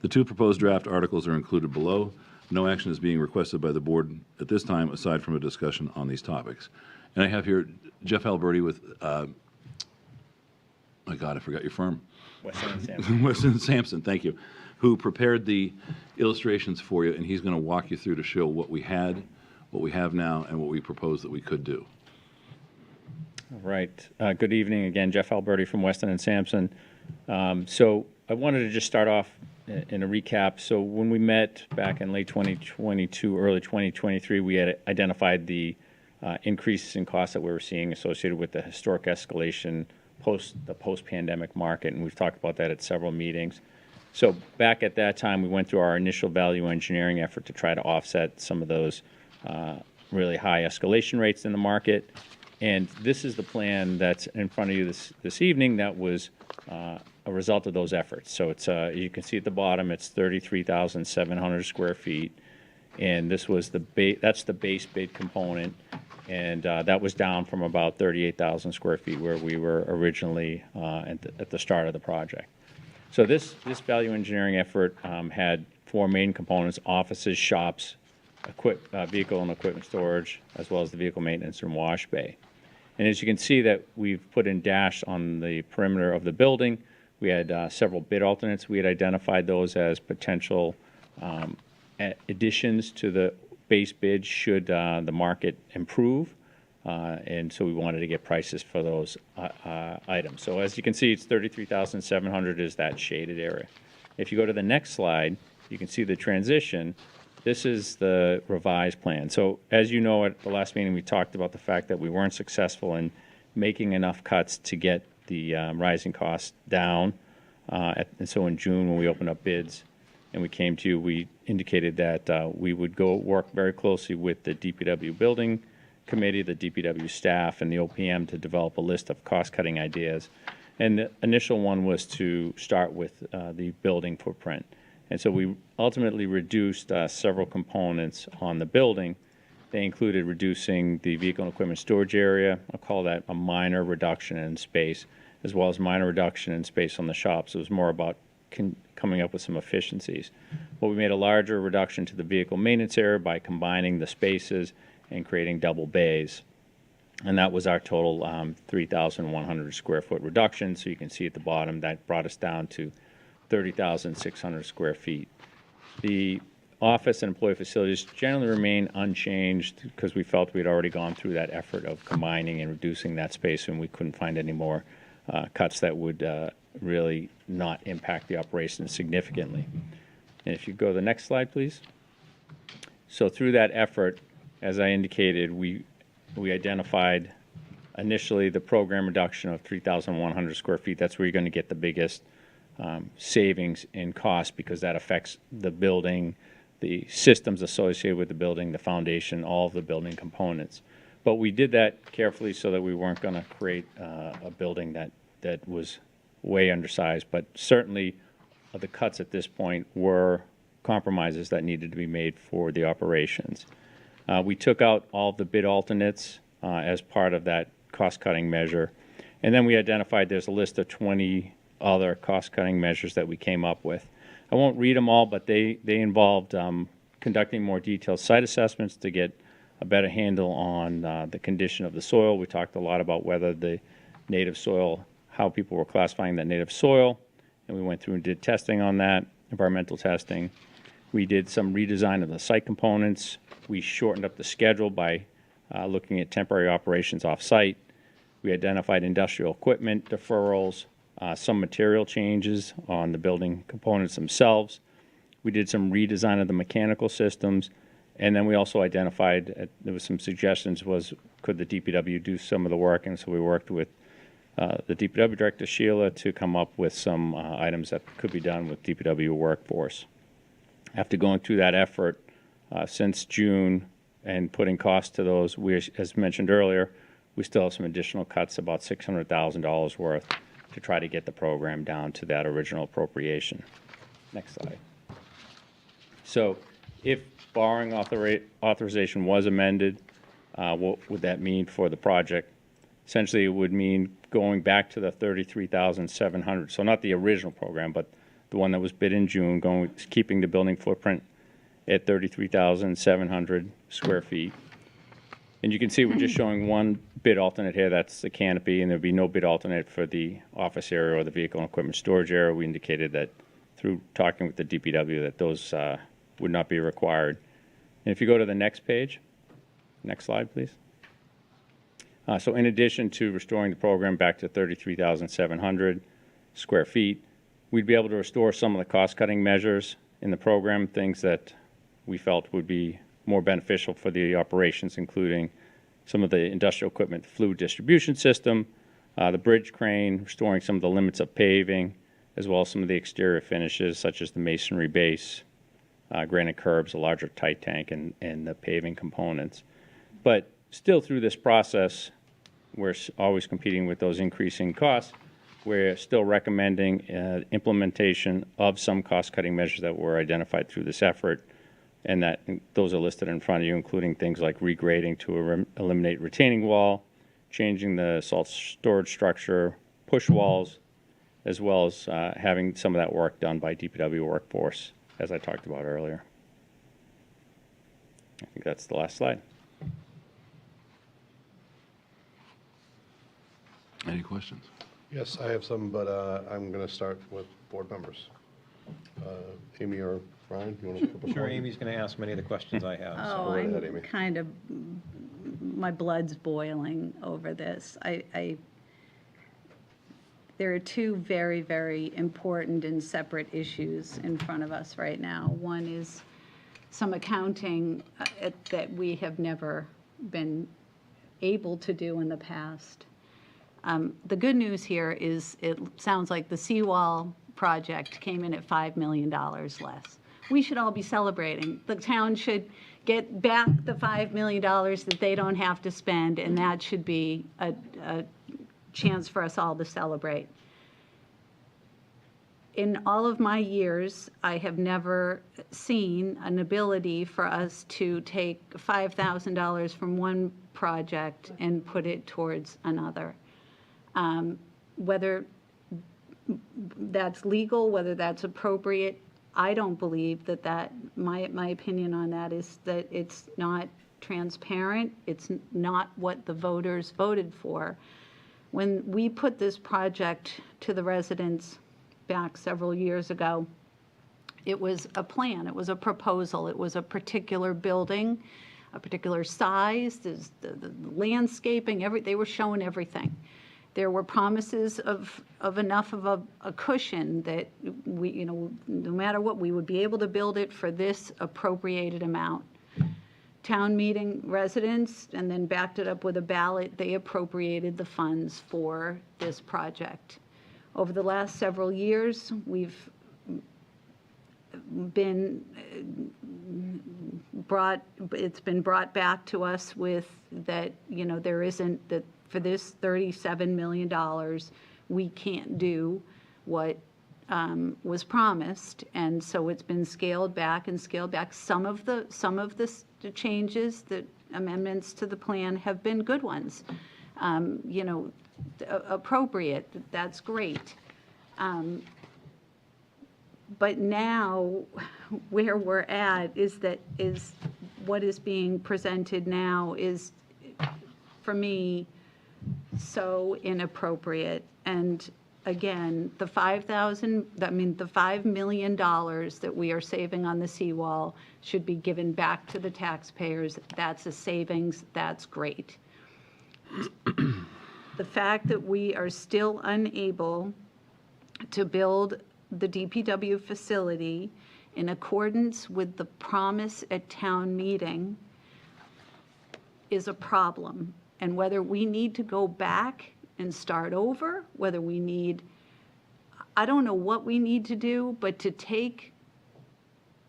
the two proposed draft articles are included below. No action is being requested by the board at this time, aside from a discussion on these topics. And I have here Jeff Alberti with, my God, I forgot your firm. Weston and Sampson. Weston and Sampson, thank you, who prepared the illustrations for you, and he's going to walk you through to show what we had, what we have now, and what we propose that we could do. All right. Good evening again. Jeff Alberti from Weston and Sampson. So I wanted to just start off in a recap. So when we met back in late 2022, early 2023, we had identified the increases in costs that we were seeing associated with the historic escalation post-pandemic market, and we've talked about that at several meetings. So back at that time, we went through our initial value engineering effort to try to offset some of those really high escalation rates in the market. And this is the plan that's in front of you this evening that was a result of those efforts. So it's you can see at the bottom, it's 33,700 square feet, and this was that's the base bid component, and that was down from about 38,000 square feet where we were originally at the start of the project. So this value engineering effort had four main components: offices, shops, vehicle and equipment storage, as well as the vehicle maintenance and wash bay. And as you can see that we've put in dash on the perimeter of the building, we had several bid alternates. We had identified those as potential additions to the base bid should the market improve. And so we wanted to get prices for those items. So as you can see, it's 33,700 is that shaded area. If you go to the next slide, you can see the transition. This is the revised plan. So as you know, at the last meeting, we talked about the fact that we weren't successful in making enough cuts to get the rising costs down. And so in June, when we opened up bids and we came to you, we indicated that we would go work very closely with the DPW building committee, the DPW staff, and the OPM to develop a list of cost-cutting ideas. And the initial one was to start with the building footprint. And so we ultimately reduced several components on the building. They included reducing the vehicle and equipment storage area. I'll call that a minor reduction in space, as well as minor reduction in space on the shops. It was more about coming up with some efficiencies. But we made a larger reduction to the vehicle maintenance area by combining the spaces and creating double bays. And that was our total 3,100 square foot reduction. So you can see at the bottom that brought us down to 30,600 square feet. The office and employee facilities generally remain unchanged because we felt we'd already gone through that effort of combining and reducing that space, and we couldn't find any more cuts that would really not impact the operation significantly. And if you go to the next slide, please. So through that effort, as I indicated, we identified initially the program reduction of 3,100 square feet. That's where you're going to get the biggest savings in cost, because that affects the building, the systems associated with the building, the foundation, all of the building components. But we did that carefully so that we weren't going to create a building that was way undersized. But certainly the cuts at this point were compromises that needed to be made for the operations. We took out all of the bid alternates as part of that cost-cutting measure. And then we identified there's a list of 20 other cost-cutting measures that we came up with. I won't read them all, but they involved conducting more detailed site assessments to get a better handle on the condition of the soil. We talked a lot about whether the native soil, how people were classifying that native soil, and we went through and did testing on that, environmental testing. We did some redesign of the site components. We shortened up the schedule by looking at temporary operations off-site. We identified industrial equipment deferrals, some material changes on the building components themselves. We did some redesign of the mechanical systems, and then we also identified, there was some suggestions, was could the DPW do some of the work, and so we worked with the DPW Director, Sheila, to come up with some items that could be done with DPW workforce. After going through that effort since June and putting costs to those, we, as mentioned earlier, we still have some additional cuts, about $600,000 worth, to try to get the program down to that original appropriation. Next slide. So if borrowing authorization was amended, what would that mean for the project? Essentially, it would mean going back to the $33,700. So not the original program, but the one that was bid in June, keeping the building footprint at 33,700 square feet. And you can see we're just showing one bid alternate here. That's the canopy, and there'd be no bid alternate for the office area or the vehicle and equipment storage area. We indicated that through talking with the DPW that those would not be required. And if you go to the next page, next slide, please. So in addition to restoring the program back to 33,700 square feet, we'd be able to restore some of the cost-cutting measures in the program, things that we felt would be more beneficial for the operations, including some of the industrial equipment fluid distribution system, the bridge crane, restoring some of the limits of paving, as well as some of the exterior finishes, such as the masonry base, granite curbs, a larger tight tank, and the paving components. But still through this process, we're always competing with those increasing costs. We're still recommending implementation of some cost-cutting measures that were identified through this effort, and that those are listed in front of you, including things like regrading to eliminate retaining wall, changing the salt storage structure, push walls, as well as having some of that work done by DPW workforce, as I talked about earlier. I think that's the last slide. Any questions? Yes, I have some, but I'm going to start with board members. Amy or Brian, you want to flip us Sure, on? Amy's going to ask many of the questions I have. so- Oh, right ahead, Amy. I'm kind of, my blood's boiling over this. There are two very, very important and separate issues in front of us right now. One is some accounting that we have never been able to do in the past. The good news here is it sounds like the seawall project came in at $5 million less. We should all be celebrating. The town should get back the $5 million that they don't have to spend, and that should be a chance for us all to celebrate. In all of my years, I have never seen an ability for us to take $5,000 from one project and put it towards another. Whether that's legal, whether that's appropriate, I don't believe that my opinion on that is that it's not transparent. It's not what the voters voted for. When we put this project to the residents back several years ago, it was a plan, it was a proposal, it was a particular building, a particular size, the landscaping, they were showing everything. There were promises of enough of a cushion that we, no matter what, we would be able to build it for this appropriated amount. Town meeting residents, and then backed it up with a ballot, they appropriated the funds for this project. Over the last several years, we've been it's been brought back to us with that, there isn't, that for this $37 million, we can't do what was promised, and so it's been scaled back and scaled back. Some of the changes, the amendments to the plan have been good ones, appropriate. That's great. But now, where we're at is what is being presented now is, for me, so inappropriate. And again, the $5 million that we are saving on the seawall should be given back to the taxpayers. That's a savings. That's great. the fact that we are still unable to build the DPW facility in accordance with the promise at town meeting is a problem. And whether we need to go back and start over, whether we need, I don't know what we need to do, but to take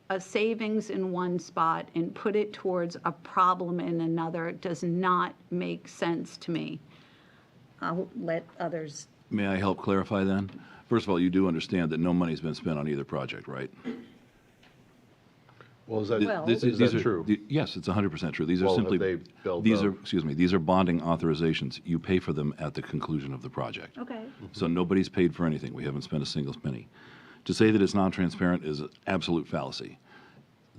a savings in one spot and put it towards a problem in another does not make sense to me. I'll let others. May I help clarify then? First of all, you do understand that no money's been spent on either project, right? Well, is that, Well- is These that are- true? Yes, it's 100% true. These are Well, have simply, they built these a- are, excuse me, these are bonding authorizations. You pay for them at the conclusion of the project. Okay. So nobody's paid for anything. We haven't spent a single penny. To say that it's non-transparent is an absolute fallacy.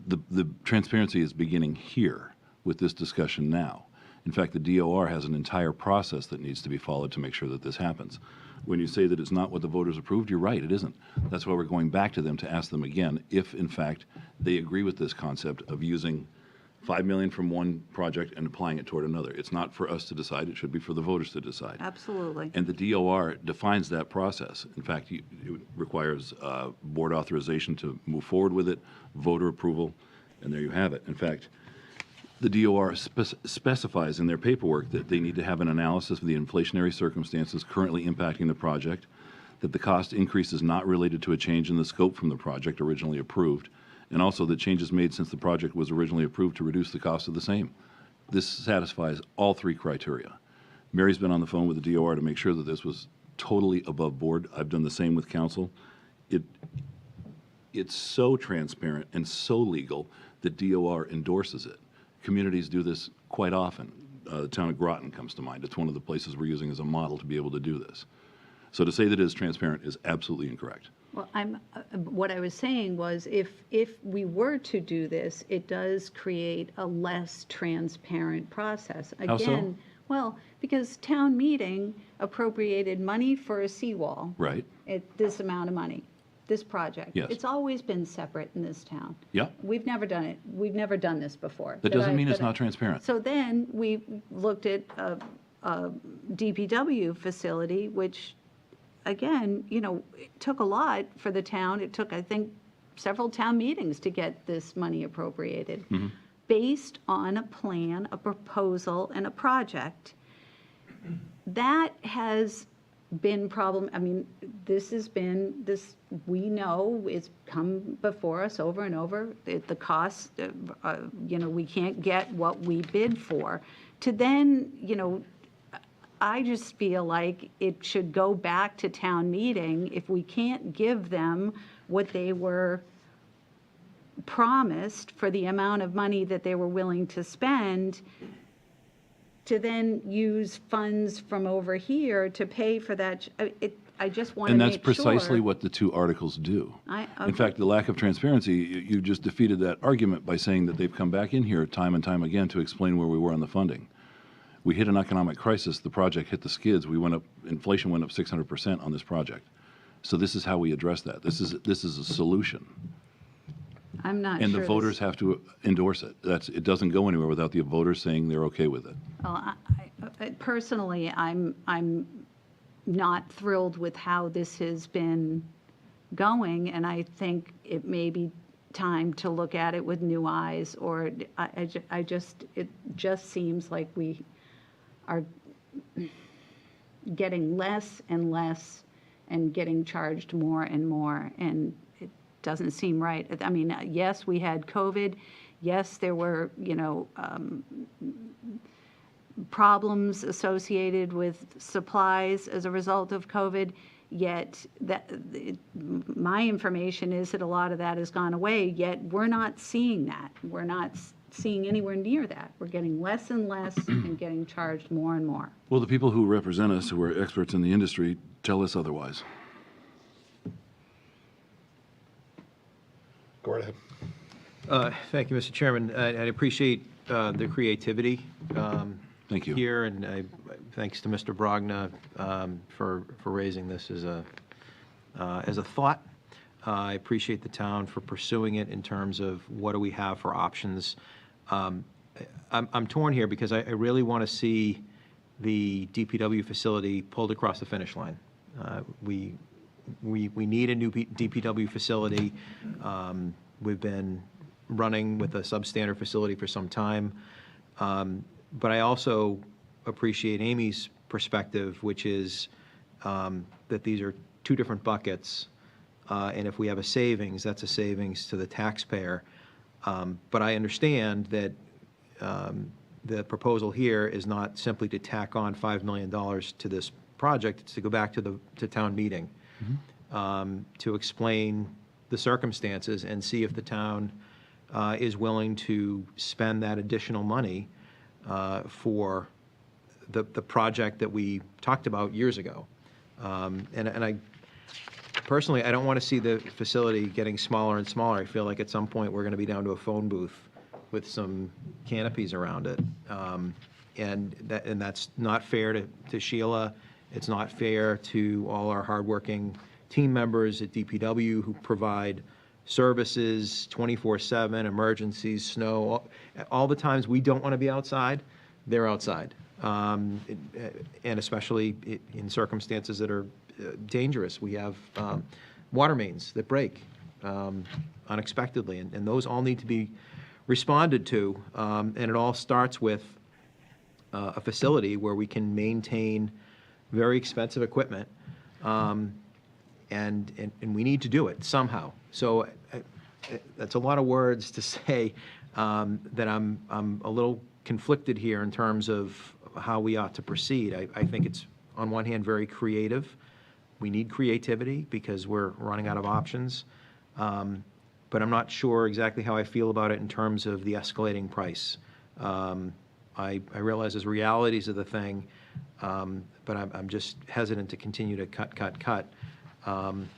The transparency is beginning here with this discussion now. In fact, the DOR has an entire process that needs to be followed to make sure that this happens. When you say that it's not what the voters approved, you're right, it isn't. That's why we're going back to them to ask them again if, in fact, they agree with this concept of using $5 million from one project and applying it toward another. It's not for us to decide, it should be for the voters to decide. Absolutely. And the DOR defines that process. In fact, it requires board authorization to move forward with it, voter approval, and there you have it. In fact, the DOR specifies in their paperwork that they need to have an analysis of the inflationary circumstances currently impacting the project, that the cost increase is not related to a change in the scope from the project originally approved, and also that changes made since the project was originally approved to reduce the cost of the same. This satisfies all three criteria. Mary's been on the phone with the DOR to make sure that this was totally above board. I've done the same with council. It's so transparent and so legal that DOR endorses it. Communities do this quite often. The town of Groton comes to mind. It's one of the places we're using as a model to be able to do this. So to say that it is transparent is absolutely incorrect. Well, what I was saying was if we were to do this, it does create a less transparent process. How so? Again, well, because town meeting appropriated money for a seawall. Right. This amount of money, this project. Yes. It's always been separate in this town. Yeah. We've never done it. We've never done this before. That doesn't mean it's not transparent. So then we looked at a DPW facility, which, again, it took a lot for the town. It took, I think, several town meetings to get this money appropriated, based on a plan, a proposal, and a project. That has been we know it's come before us over and over. The cost, we can't get what we bid for. To then, I just feel like it should go back to town meeting if we can't give them what they were promised for the amount of money that they were willing to spend, to then use funds from over here to pay for that. I just want to And make that's sure. precisely what the two articles do. In fact, the lack of transparency, you just defeated that argument by saying that they've come back in here time and time again to explain where we were on the funding. We hit an economic crisis, the project hit the skids, inflation went up 600% on this project. So this is how we address that. This is a solution. I'm not And sure the voters have to endorse it. It doesn't go anywhere without the voters saying they're okay with it. Well, personally, I'm not thrilled with how this has been going, and I think it may be time to look at it with new eyes, or it just seems like we are getting less and less and getting charged more and more, and it doesn't seem right. I mean, yes, we had COVID. Yes, there were, problems associated with supplies as a result of COVID, yet my information is that a lot of that has gone away, yet we're not seeing that. We're not seeing anywhere near that. We're getting less and less and getting charged more and more. Well, the people who represent us, who are experts in the industry, tell us otherwise. Go right ahead. Thank you, Mr. Chairman. I appreciate the creativity Thank you. here, and thanks to Mr. Brogna for raising this as a thought. I appreciate the town for pursuing it in terms of what do we have for options. I'm torn here because I really want to see the DPW facility pulled across the finish line. We need a new DPW facility. We've been running with a substandard facility for some time. But I also appreciate Amy's perspective, which is that these are two different buckets. And if we have a savings, that's a savings to the taxpayer. But I understand that the proposal here is not simply to tack on $5 million to this project, it's to go back to town meeting to explain the circumstances and see if the town is willing to spend that additional money for the project that we talked about years ago. And I personally, I don't want to see the facility getting smaller and smaller. I feel like at some point we're going to be down to a phone booth with some canopies around it. And that's not fair to Sheila. It's not fair to all our hardworking team members at DPW who provide services 24/7, emergencies, snow, all the times we don't want to be outside, they're outside. And especially in circumstances that are dangerous. We have water mains that break unexpectedly, and those all need to be responded to. And it all starts with a facility where we can maintain very expensive equipment, and we need to do it somehow. So that's a lot of words to say that I'm a little conflicted here in terms of how we ought to proceed. I think it's, on one hand, very creative. We need creativity because we're running out of options. But I'm not sure exactly how I feel about it in terms of the escalating price. I realize there's realities of the thing, but I'm just hesitant to continue to cut on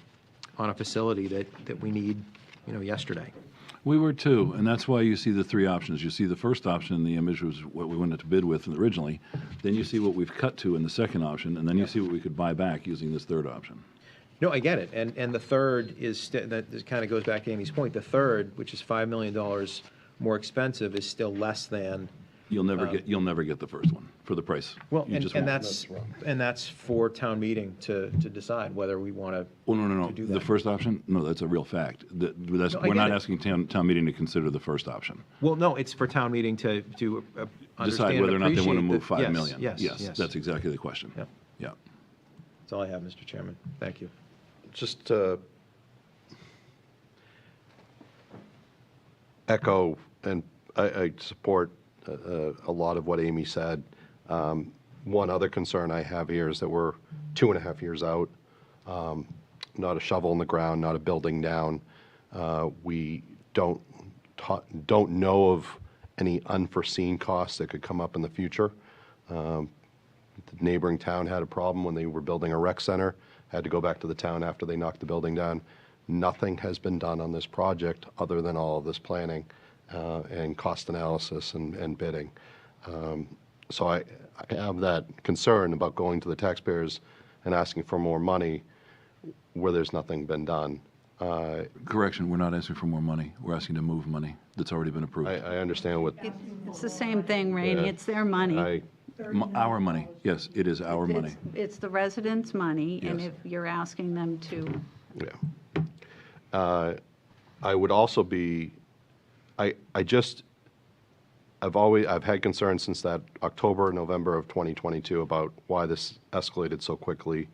a facility that we need, yesterday. We were too, and that's why you see the three options. You see the first option in the image was what we went to bid with originally. Then you see what we've cut to in the second option, and then you see what we could buy back using this third option. No, I get it. And the third is, that kind of goes back to Amy's point, the third, which is $5 million more expensive, is still less than. You'll never get the first one for the price. Well, You just and won't. that's for town meeting to decide whether we want to. Oh, no. do The that. first option? No, that's a real fact. I We're get not it. asking town meeting to consider the first option. Well, no, it's for town meeting to understand Decide and whether or not they want to appreciate move that- $5 million. Yes. That's exactly the question. Yep. Yeah. That's all I have, Mr. Chairman. Thank you. Just to echo, and I support a lot of what Amy said. One other concern I have here is that we're 2.5 years out, not a shovel in the ground, not a building down. We don't know of any unforeseen costs that could come up in the future. The neighboring town had a problem when they were building a rec center, had to go back to the town after they knocked the building down. Nothing has been done on this project other than all of this planning and cost analysis and bidding. So I have that concern about going to the taxpayers and asking for more money where there's nothing been done. Correction, we're not asking for more money. We're asking to move money that's already been approved. I understand what, It's the same thing, Rainey. It's their money. Our money. Yes, it is our money. It's the residents' money, and Yes. if you're asking them to, yeah. I would also be, I've had concerns since that October, November of 2022 about why this escalated so quickly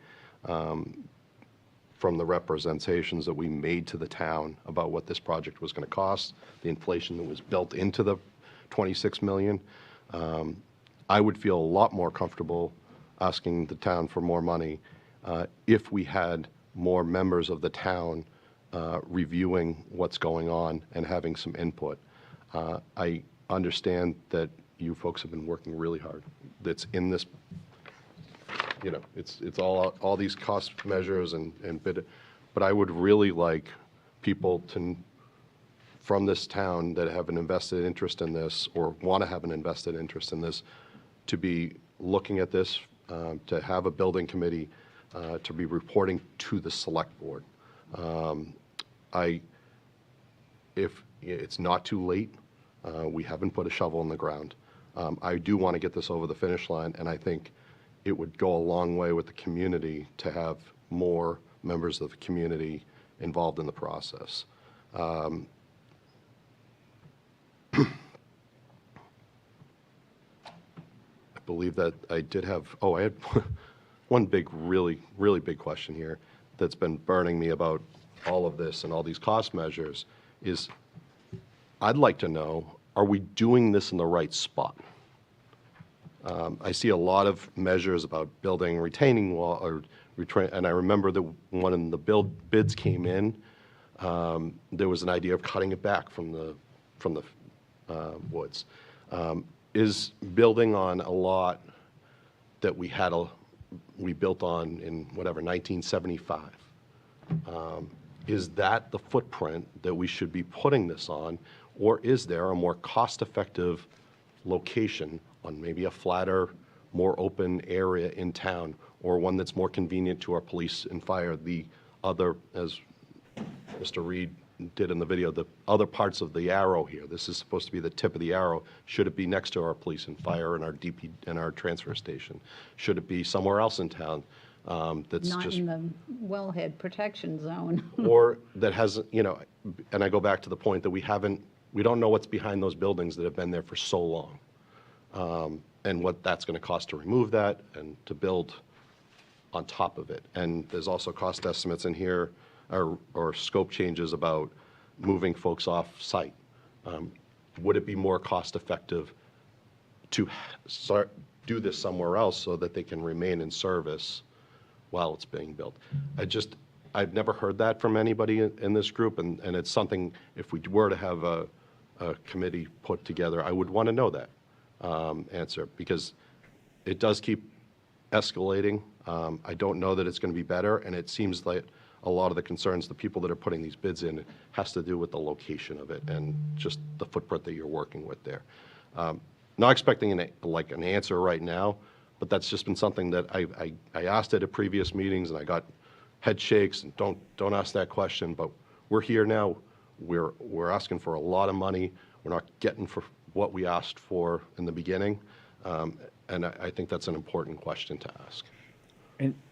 from the representations that we made to the town about what this project was going to cost, the inflation that was built into the $26 million. I would feel a lot more comfortable asking the town for more money if we had more members of the town reviewing what's going on and having some input. I understand that you folks have been working really hard. That's in this, it's all these cost measures and bid, but I would really like people from this town that have an invested interest in this or want to have an invested interest in this to be looking at this, to have a building committee, to be reporting to the select board. If it's not too late, we haven't put a shovel in the ground. I do want to get this over the finish line, and I think it would go a long way with the community to have more members of the community involved in the process. I believe that I did have, I had one big, really, really big question here that's been burning me about all of this and all these cost measures is, I'd like to know, are we doing this in the right spot? I see a lot of measures about building retaining wall, and I remember that when the bids came in, there was an idea of cutting it back from the woods. Is building on a lot that we built on in whatever 1975? Is that the footprint that we should be putting this on, or is there a more cost-effective location on maybe a flatter, more open area in town, or one that's more convenient to our police and fire? The other, as Mr. Reed did in the video, the other parts of the arrow here. This is supposed to be the tip of the arrow. Should it be next to our police and fire and our DP and our transfer station? Should it be somewhere else in town? That's Not just in the wellhead protection zone. or that has, and I go back to the point that we don't know what's behind those buildings that have been there for so long, and what that's going to cost to remove that and to build on top of it. And there's also cost estimates in here, or scope changes about moving folks off site. Would it be more cost effective to do this somewhere else so that they can remain in service while it's being built? I've never heard that from anybody in this group, and it's something, if we were to have a committee put together, I would want to know that answer, because it does keep escalating. I don't know that it's going to be better, and it seems like a lot of the concerns, the people that are putting these bids in, has to do with the location of it and just the footprint that you're working with there. Not expecting an answer right now, but that's just been something that I asked at previous meetings, and I got head shakes, and don't ask that question. But we're here now. We're asking for a lot of money. We're not getting for what we asked for in the beginning, and I think that's an important question to ask.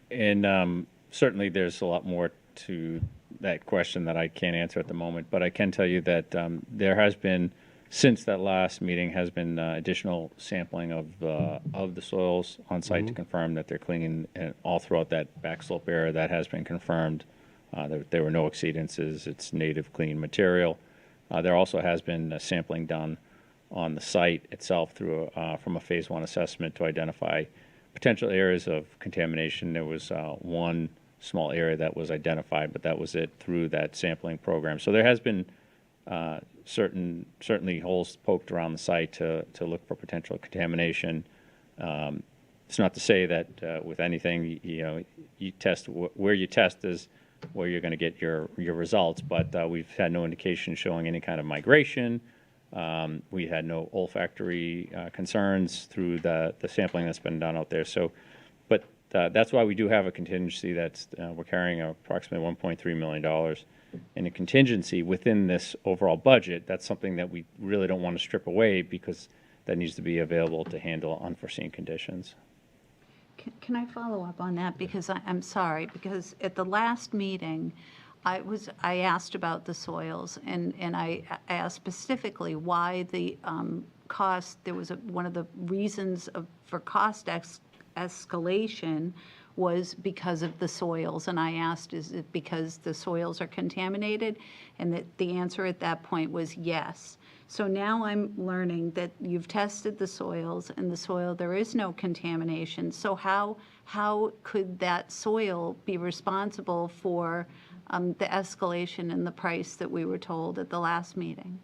And certainly there's a lot more to that question that I can't answer at the moment, but I can tell you that there has been, since that last meeting, has been additional sampling of the soils on site to confirm that they're clean, and all throughout that back slope area. That has been confirmed. There were no exceedances. It's native, clean material. There also has been sampling done on the site itself through from a phase 1 assessment to identify potential areas of contamination. There was one small area that was identified, but that was it through that sampling program. So there has been certainly holes poked around the site to look for potential contamination. It's not to say that with anything, you test where you test is where you're going to get your results, but we've had no indication showing any kind of migration. We had no olfactory concerns through the sampling that's been done out there. So, but that's why we do have a contingency that's we're carrying approximately $1.3 million in a contingency within this overall budget. That's something that we really don't want to strip away, because that needs to be available to handle unforeseen conditions. Can I follow up on that? Because I'm sorry, because at the last meeting, I asked about the soils, and I asked specifically why the cost. There was one of the reasons for cost escalation was because of the soils, and I asked, is it because the soils are contaminated? And the answer at that point was yes. So now I'm learning that you've tested the soils, and the soil, there is no contamination. So how could that soil be responsible for the escalation in the price that we were told at the last meeting?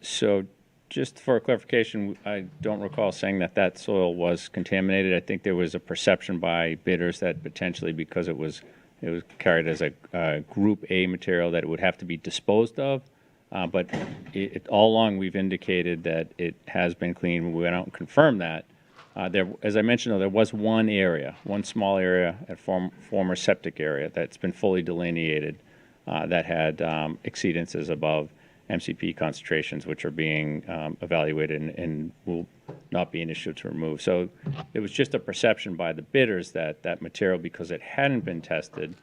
So just for clarification, I don't recall saying that soil was contaminated. I think there was a perception by bidders that potentially, because it was carried as a Group A material, that it would have to be disposed of. But all along we've indicated that it has been cleaned. We went out and confirmed that. As I mentioned, though, there was one small area at former septic area that's been fully delineated that had exceedances above. MCP concentrations, which are being evaluated and will not be an issue to remove. So it was just a perception by the bidders that that material, because it hadn't been tested,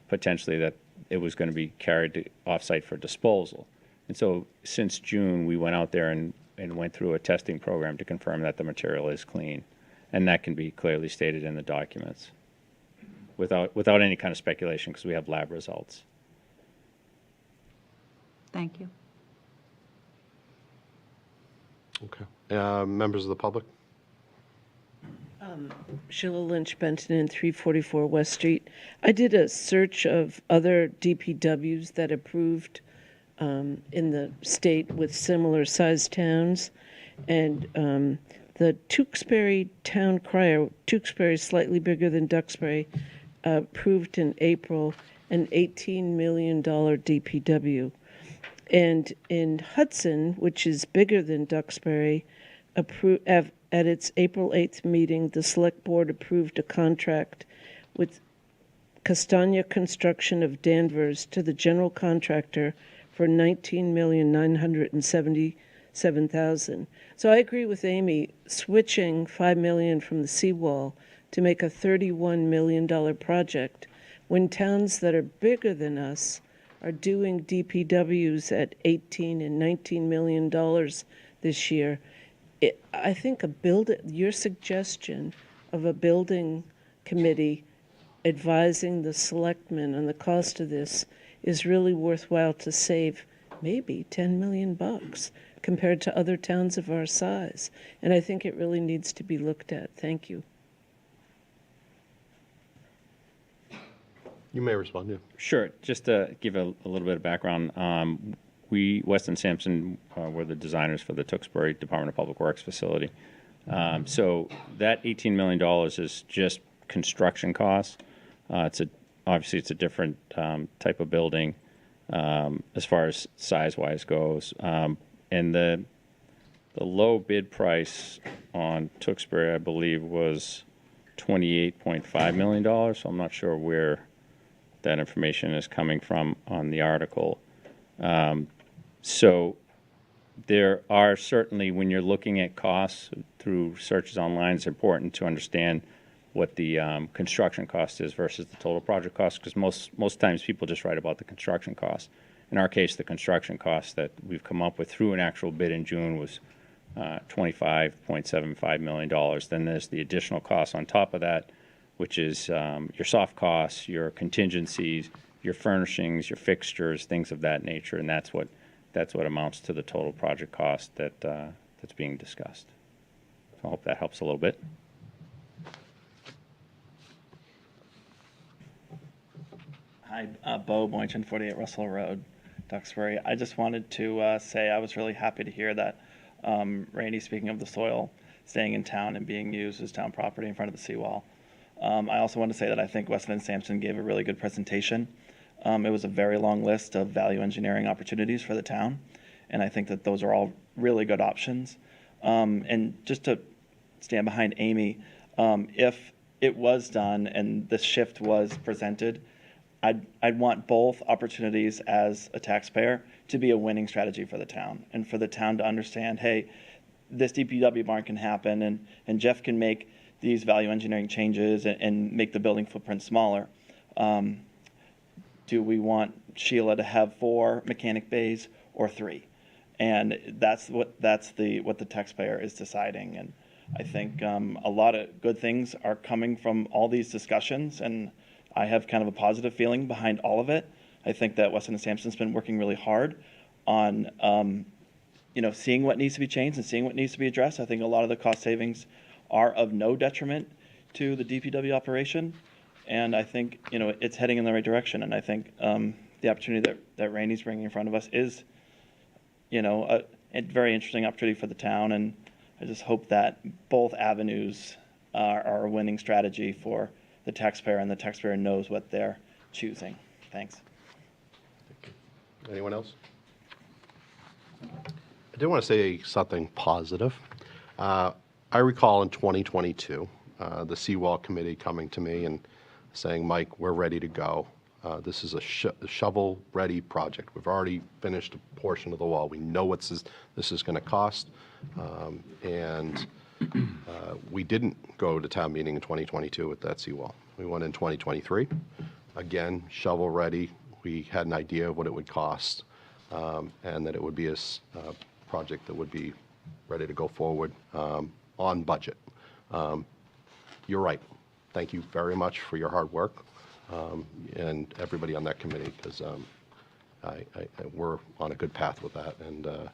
potentially that it was going to be carried to offsite for disposal. And so since June, we went out there and went through a testing program to confirm that the material is clean. And that can be clearly stated in the documents without any kind of speculation, because we have lab results. Thank you. Okay. Members of the public? Sheila Lynch Benton in 344 West Street. I did a search of other DPWs that approved in the state with similar sized towns, and the Tewksbury Town Crier, Tewksbury is slightly bigger than Duxbury, approved in April an $18 million DPW. And in Hudson, which is bigger than Duxbury, at its April 8th meeting, the Select Board approved a contract with Castagna Construction of Danvers to the general contractor for $19,977,000. So I agree with Amy, switching $5 million from the seawall to make a $31 million project when towns that are bigger than us are doing DPWs at $18 and $19 million this year. I think your suggestion of a building committee advising the selectmen on the cost of this is really worthwhile to save maybe $10 million compared to other towns of our size. And I think it really needs to be looked at. Thank you. You may respond, yeah. Sure. Just to give a little bit of background, Weston Sampson were the designers for the Tewksbury Department of Public Works facility. So that $18 million is just construction costs. Obviously it's a different type of building as far as size-wise goes. And the low bid price on Tewksbury, I believe, was $28.5 million. So I'm not sure where that information is coming from on the article. So there are certainly, when you're looking at costs through searches online, it's important to understand what the construction cost is versus the total project cost, because most times people just write about the construction cost. In our case, the construction cost that we've come up with through an actual bid in June was $25.75 million. Then there's the additional costs on top of that, which is your soft costs, your contingencies, your furnishings, your fixtures, things of that nature, and that's what amounts to the total project cost that's being discussed. So I hope that helps a little bit. Hi, Bo Boynton, 48 Russell Road, Duxbury. I just wanted to say I was really happy to hear that Randy, speaking of the soil, staying in town and being used as town property in front of the seawall. I also want to say that I think Weston and Sampson gave a really good presentation. It was a very long list of value engineering opportunities for the town, and I think that those are all really good options. And just to stand behind Amy, if it was done and the shift was presented, I'd want both opportunities as a taxpayer to be a winning strategy for the town, and for the town to understand, hey, this DPW barn can happen, and Jeff can make these value engineering changes and make the building footprint smaller. Do we want Sheila to have 4 mechanic bays or 3? And that's what the taxpayer is deciding. And I think a lot of good things are coming from all these discussions, and I have kind of a positive feeling behind all of it. I think that Weston and Sampson's been working really hard on seeing what needs to be changed and seeing what needs to be addressed. I think a lot of the cost savings are of no detriment to the DPW operation, and I think it's heading in the right direction. And I think the opportunity that Randy's bringing in front of us is a very interesting opportunity for the town, and I just hope that both avenues are a winning strategy for the taxpayer, and the taxpayer knows what they're choosing. Thanks. Anyone else? I did want to say something positive. I recall in 2022, the Seawall Committee coming to me and saying, Mike, we're ready to go. This is a shovel-ready project. We've already finished a portion of the wall. We know what this is going to cost, and we didn't go to town meeting in 2022 with that seawall. We went in 2023. Again, shovel-ready. We had an idea of what it would cost, and that it would be a project that would be ready to go forward on budget. You're right. Thank you very much for your hard work, and everybody on that committee, because we're on a good path with that, and I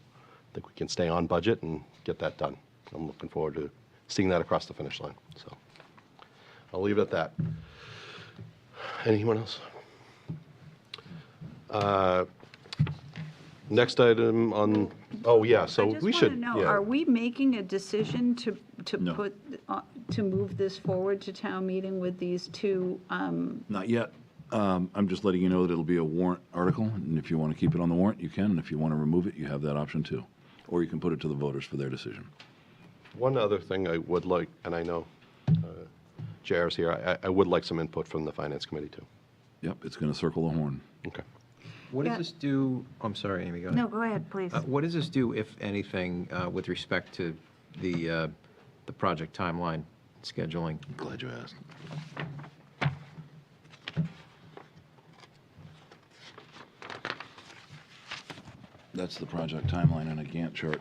think we can stay on budget and get that done. I'm looking forward to seeing that across the finish line. So I'll leave it at that. Anyone else? Next item on, oh yeah, so we should. I just want to know, yeah. are we making a decision to No. to move this forward to town meeting with these two? Not yet. I'm just letting you know that it'll be a warrant article, and if you want to keep it on the warrant, you can, and if you want to remove it, you have that option too. Or you can put it to the voters for their decision. One other thing I would like, and I know JR's here, I would like some input from the Finance Committee too. Yep, it's going to circle the horn. Okay. What Yeah. does this do, I'm sorry, Amy, go ahead. No, go ahead, please. What does this do, if anything, with respect to the project timeline scheduling? Glad you asked. That's the project timeline on a Gantt chart.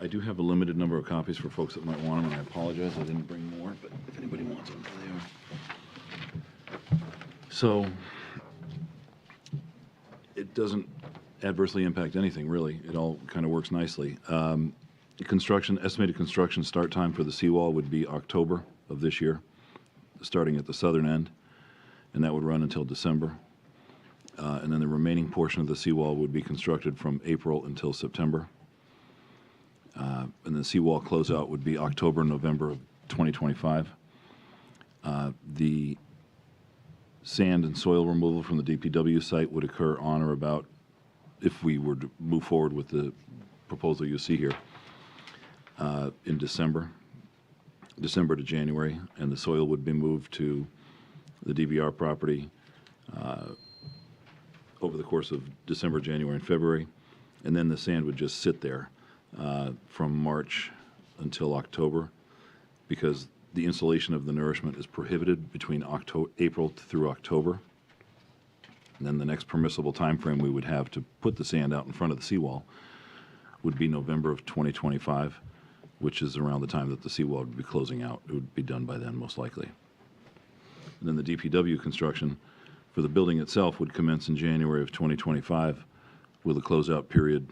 I do have a limited number of copies for folks that might want them, and I apologize I didn't bring more, but if anybody wants them, there they are. So, it doesn't adversely impact anything, really. It all kind of works nicely. Estimated construction start time for the seawall would be October of this year, starting at the southern end, and that would run until December. And then the remaining portion of the seawall would be constructed from April until September. And the seawall closeout would be October, November of 2025. The sand and soil removal from the DPW site would occur on or about, if we were to move forward with the proposal you see here, in December to January, and the soil would be moved to the DVR property over the course of December, January, and February, and then the sand would just sit there from March until October, because the installation of the nourishment is prohibited between April through October. And then the next permissible time frame we would have to put the sand out in front of the seawall would be November of 2025, which is around the time that the seawall would be closing out. It would be done by then, most likely. And then the DPW construction for the building itself would commence in January of 2025 with a closeout period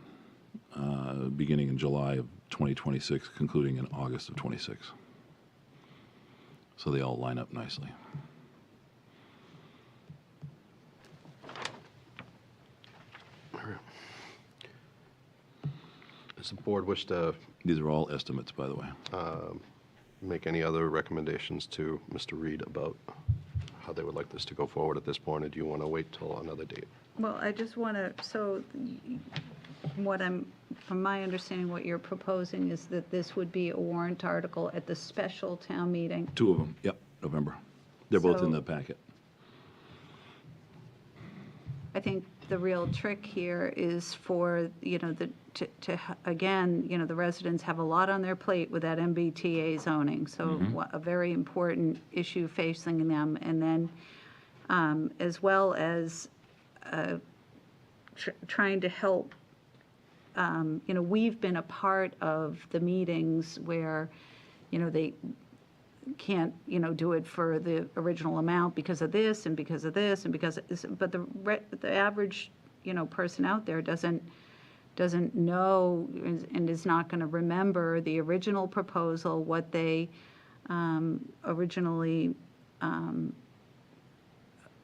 beginning in July of 2026, concluding in August of 26. So they all line up nicely. Does the board wish to These are all estimates, by the way. make any other recommendations to Mr. Reed about how they would like this to go forward at this point, or do you want to wait till another date? Well, I just want to, so from my understanding, what you're proposing is that this would be a warrant article at the special town meeting. Two of them, yep, November. They're both in So- the packet. I think the real trick here is for, again, the residents have a lot on their plate with that MBTA zoning, so a very important issue facing them. And then, as well as trying to help, we've been a part of the meetings where, they can't, do it for the original amount because of this and because of this and because, but the average, person out there doesn't know and is not going to remember the original proposal, what they originally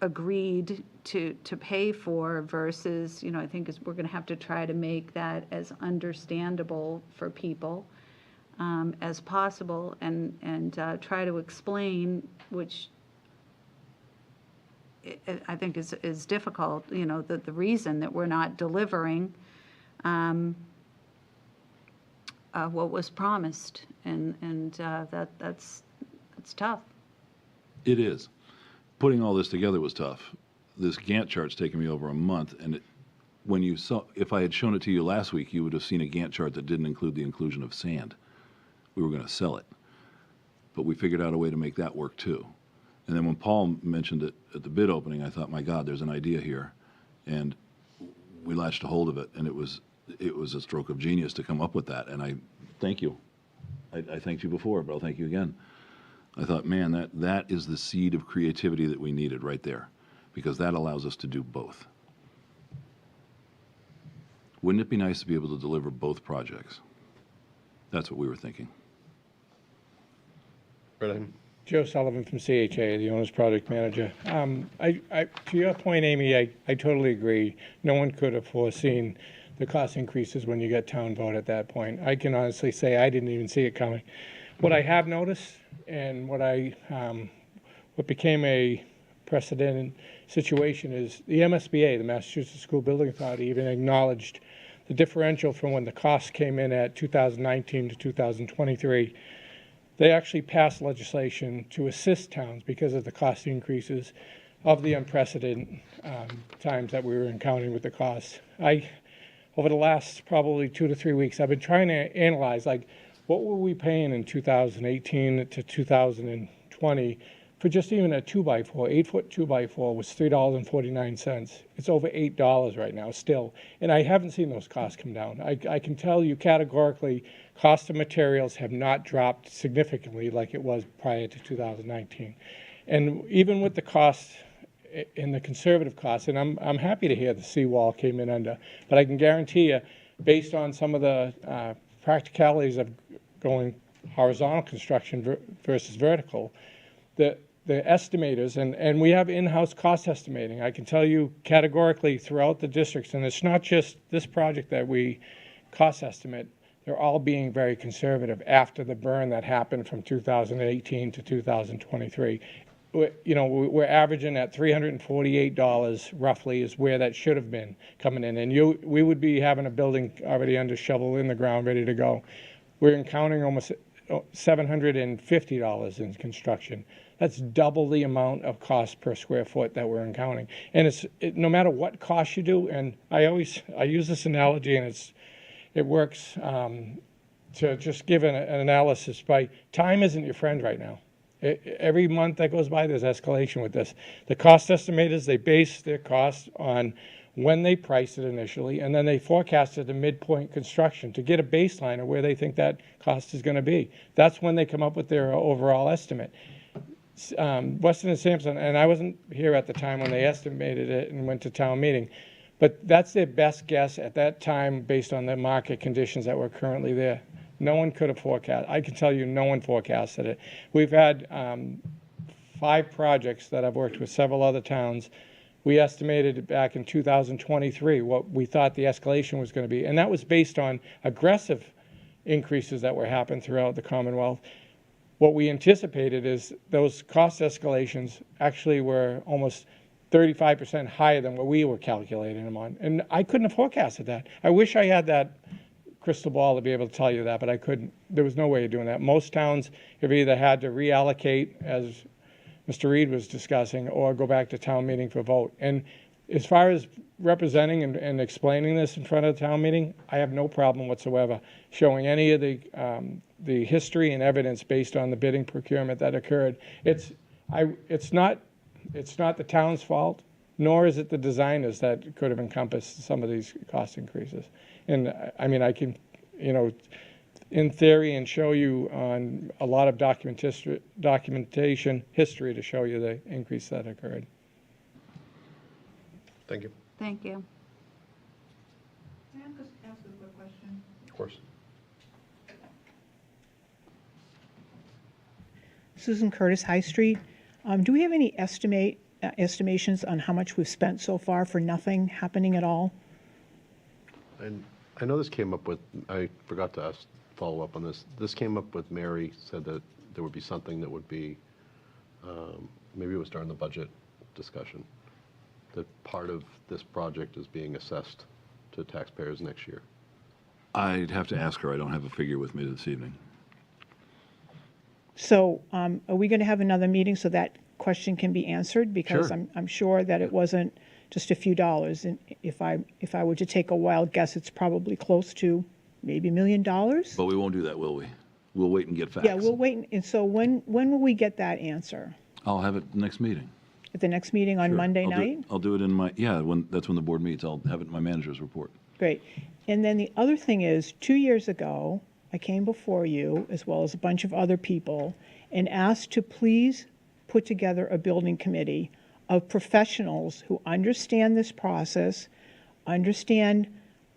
agreed to pay for versus, I think we're going to have to try to make that as understandable for people as possible, and try to explain, which I think is difficult, the reason that we're not delivering what was promised, and that's tough. It is. Putting all this together was tough. this Gantt chart's taken me over a month, and when you saw, if I had shown it to you last week, you would have seen a Gantt chart that didn't include the inclusion of sand. We were going to sell it, but we figured out a way to make that work too. And then when Paul mentioned it at the bid opening, I thought, my God, there's an idea here, and we latched a hold of it, and it was a stroke of genius to come up with that. And I thank you. I thanked you before, but I'll thank you again. I thought, man, that is the seed of creativity that we needed right there, because that allows us to do both. Wouldn't it be nice to be able to deliver both projects? That's what we were thinking. Right. Joe Sullivan from CHA, the owner's project manager. To your point, Amy, I totally agree. No one could have foreseen the cost increases when you get town vote at that point. I can honestly say I didn't even see it coming. What I have noticed, and what became a precedented situation, is the MSBA, the Massachusetts School Building Authority, even acknowledged the differential from when the costs came in at 2019 to 2023. They actually passed legislation to assist towns because of the cost increases of the unprecedented times that we were encountering with the costs. Over the last probably 2 to 3 weeks, I've been trying to analyze, like, what were we paying in 2018 to 2020 for just even a 2x4, 8-foot 2x4 was $3.49. It's over $8 right now still. And I haven't seen those costs come down. I can tell you categorically, cost of materials have not dropped significantly like it was prior to 2019. And even with the costs and the conservative costs, and I'm happy to hear the seawall came in under, but I can guarantee you, based on some of the practicalities of going horizontal construction versus vertical, the estimators, and we have in-house cost estimating. I can tell you categorically throughout the districts, and it's not just this project that we cost estimate, they're all being very conservative after the burn that happened from 2018 to 2023. We're averaging at $348 roughly is where that should have been coming in. And we would be having a building already under shovel in the ground, ready to go. We're encountering almost $750 in construction. That's double the amount of cost per square foot that we're encountering. And no matter what cost you do, and I use this analogy, and it works to just give an analysis by time isn't your friend right now. Every month that goes by, there's escalation with this. The cost estimators, they base their costs on when they priced it initially, and then they forecasted the midpoint construction to get a baseline of where they think that cost is going to be. That's when they come up with their overall estimate. Weston and Sampson, and I wasn't here at the time when they estimated it and went to town meeting, but that's their best guess at that time based on the market conditions that were currently there. No one could have forecast. I can tell you no one forecasted it. We've had 5 projects that I've worked with several other towns. We estimated back in 2023 what we thought the escalation was going to be, and that was based on aggressive increases that were happening throughout the Commonwealth. What we anticipated is those cost escalations actually were almost 35% higher than what we were calculating them on, and I couldn't have forecasted that. I wish I had that crystal ball to be able to tell you that, but I couldn't. There was no way of doing that. Most towns have either had to reallocate, as Mr. Reed was discussing, or go back to town meeting for vote. And as far as representing and explaining this in front of the town meeting, I have no problem whatsoever showing any of the history and evidence based on the bidding procurement that occurred. It's not the town's fault, nor is it the designers that could have encompassed some of these cost increases. And I mean, I can, in theory, and show you on a lot of documentation history to show you the increase that occurred. Thank you. Thank you. Can I just ask a quick question? Of course. Susan Curtis, High Street. Do we have any estimations on how much we've spent so far for nothing happening at all? And I know this came up with, I forgot to follow up on this. This came up with Mary, said that there would be something that would be, maybe it was during the budget discussion, that part of this project is being assessed to taxpayers next year. I'd have to ask her. I don't have a figure with me this evening. So are we going to have another meeting so that question can be answered, because Sure. I'm sure that it wasn't just a few dollars. And if I were to take a wild guess, it's probably close to maybe $1 million. But we won't do that, will we? We'll wait and get facts. Yeah, we'll wait. And so when will we get that answer? I'll have it next meeting. At the next meeting on Sure. Monday I'll do it- night? I'll do it in my, yeah, that's when the board meets. I'll have it in my manager's report. Great. And then the other thing is, 2 years ago, I came before you, as well as a bunch of other people, and asked to please put together a building committee of professionals who understand this process, understand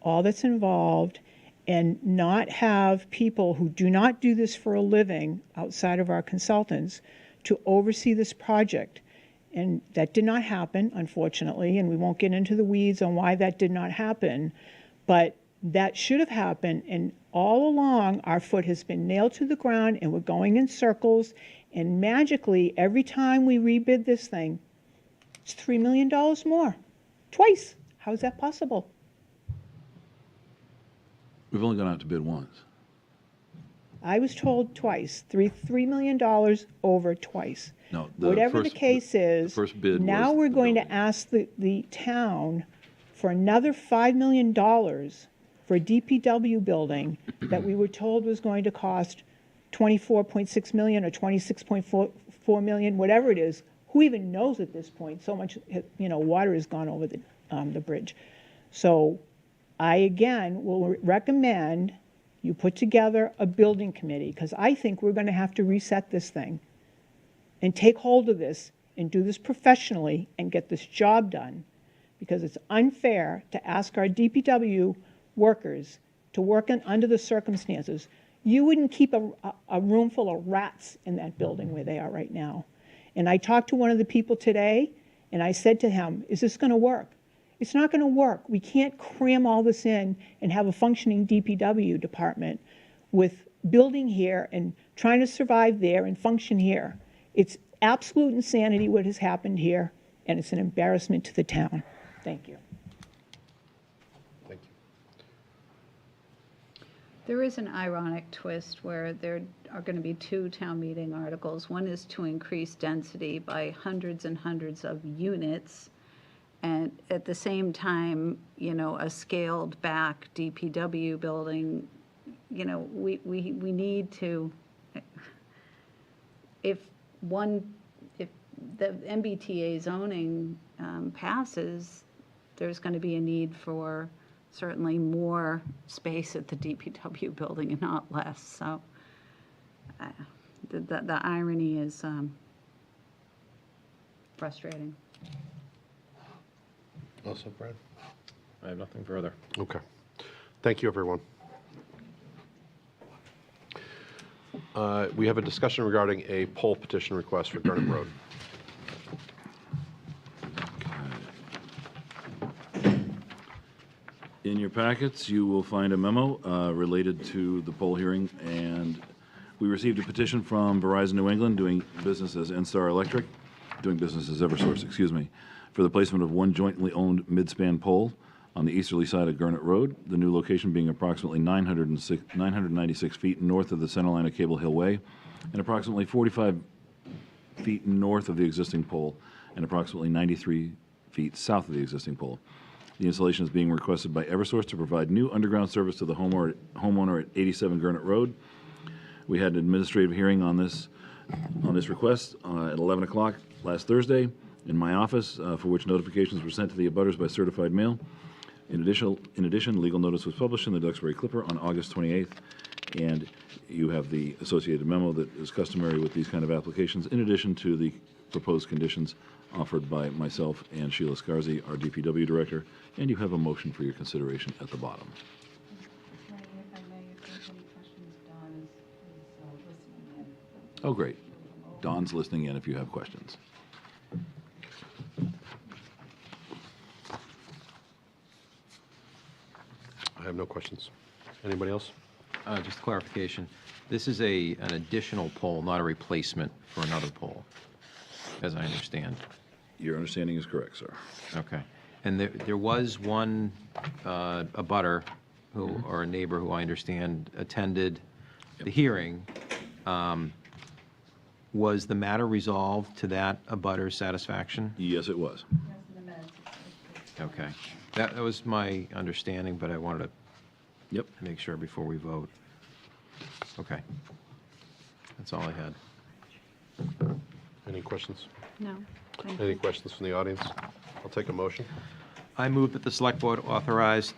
all that's involved, and not have people who do not do this for a living outside of our consultants to oversee this project. And that did not happen, unfortunately, and we won't get into the weeds on why that did not happen, but that should have happened. And all along, our foot has been nailed to the ground, and we're going in circles, and magically, every time we rebid this thing, it's $3 million more, twice. How is that possible? We've only gone out to bid once. I was told twice, $3 million over twice. No, Whatever the case is, first bid now was we're the going to building. ask the town for another $5 million for a DPW building that we were told was going to cost $24.6 million or $26.4 million, whatever it is. Who even knows at this point? So much, water has gone over the bridge. So I, again, will recommend you put together a building committee, because I think we're going to have to reset this thing and take hold of this and do this professionally and get this job done, because it's unfair to ask our DPW workers to work under the circumstances. You wouldn't keep a room full of rats in that building where they are right now. And I talked to one of the people today, and I said to him, is this going to work? It's not going to work. We can't cram all this in and have a functioning DPW department with building here and trying to survive there and function here. It's absolute insanity what has happened here, and it's an embarrassment to the town. Thank you. Thank you. There is an ironic twist where there are going to be 2 town meeting articles. One is to increase density by hundreds and hundreds of units, and at the same time, a scaled back DPW building. We need to, if the MBTA zoning passes, there's going to be a need for certainly more space at the DPW building and not less. So the irony is frustrating. Also, Brad? I have nothing further. Okay. Thank you, everyone. We have a discussion regarding a poll petition request for Gurnett Road. In your packets, you will find a memo related to the poll hearing, and we received a petition from Verizon New England, doing business as NStar Electric, doing business as Eversource, excuse me, for the placement of one jointly owned mid-span pole on the easterly side of Gurnett Road, the new location being approximately 996 feet north of the center line of Cable Hill Way, and approximately 45 feet north of the existing pole, and approximately 93 feet south of the existing pole. The installation is being requested by Eversource to provide new underground service to the homeowner at 87 Gurnett Road. We had an administrative hearing on this request at 11 o'clock last Thursday in my office, for which notifications were sent to the abutters by certified mail. In addition, legal notice was published in the Duxbury Clipper on August 28th, and you have the associated memo that is customary with these kind of applications, in addition to the proposed conditions offered by myself and Sheila Scarzi, our DPW director, and you have a motion for your consideration at the bottom. Oh, great. Dawn's listening in if you have questions. I have no questions. Anybody else? Just clarification. This is an additional pole, not a replacement for another pole, as I understand. Your understanding is correct, sir. Okay. And there was one abutter who, or a neighbor who I understand attended the hearing. Was the matter resolved to that abutter's satisfaction? Yes, it was. Okay. That was my understanding, but I wanted to Yep. make sure before we vote. Okay. That's all I had. Any questions? No, thank Any you. questions from the audience? I'll take a motion. I move that the Select Board authorize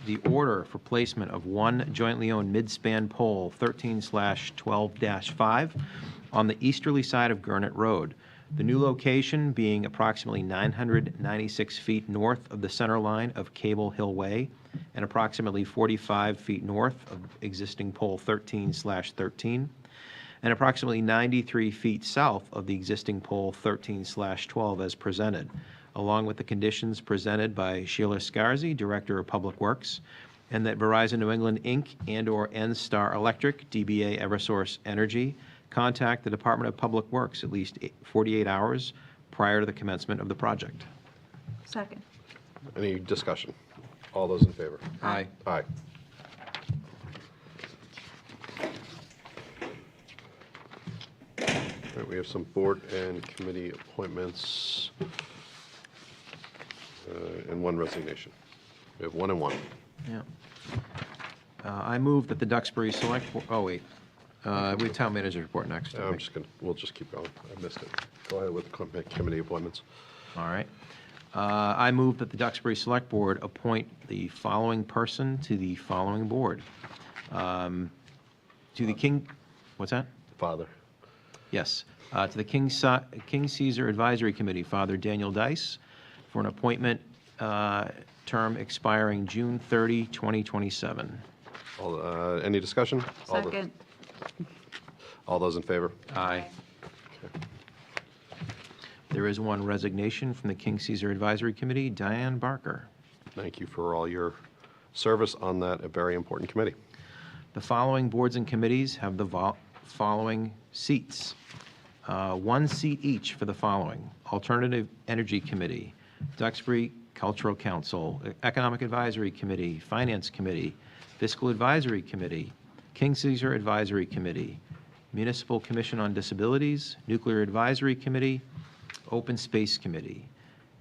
the order for placement of one jointly owned mid-span pole 13/12-5 on the easterly side of Gurnett Road. The new location being approximately 996 feet north of the center line of Cable Hill Way and approximately 45 feet north of existing pole 13/13 and approximately 93 feet south of the existing pole 13/12 as presented, along with the conditions presented by Sheila Scarzi, Director of Public Works, and that Verizon New England, Inc. and/or N-Star Electric, DBA Eversource Energy, contact the Department of Public Works at least 48 hours prior to the commencement of the project. Second. Any discussion? All those in favor? Aye. Aye. All right, we have some board and committee appointments and one resignation. We have one and one. Yeah. I move that the Duxbury Select, oh, wait. We have Town Manager's report next. I I'm think. just going to, we'll just keep going. I missed it. Go ahead with committee appointments. All right. I move that the Duxbury Select Board appoint the following person to the following board. To the King, what's that? Father. Yes. To the King Caesar Advisory Committee, Father Daniel Dice, for an appointment term expiring June 30, 2027. Any discussion? Second. All those in favor? Aye. There is one resignation from the King Caesar Advisory Committee, Diane Barker. Thank you for all your service on that very important committee. The following boards and committees have the following seats. One seat each for the following: Alternative Energy Committee, Duxbury Cultural Council, Economic Advisory Committee, Finance Committee, Fiscal Advisory Committee, King Caesar Advisory Committee, Municipal Commission on Disabilities, Nuclear Advisory Committee, Open Space Committee.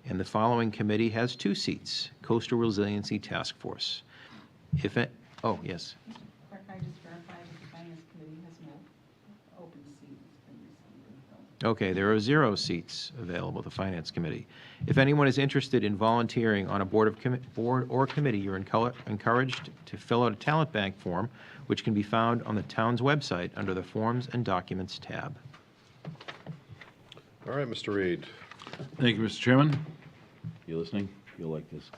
And the following committee has two seats: Coastal Resiliency Task Force. If it, oh, yes. Can I just verify that the Finance Committee has no open seats been recently filled? Okay, there are 0 seats available at the Finance Committee. If anyone is interested in volunteering on a board or committee, you're encouraged to fill out a talent bank form, which can be found on the town's website under the Forms and Documents tab. All right, Mr. Reed. Thank you, Mr. Chairman. You listening? You'll like this.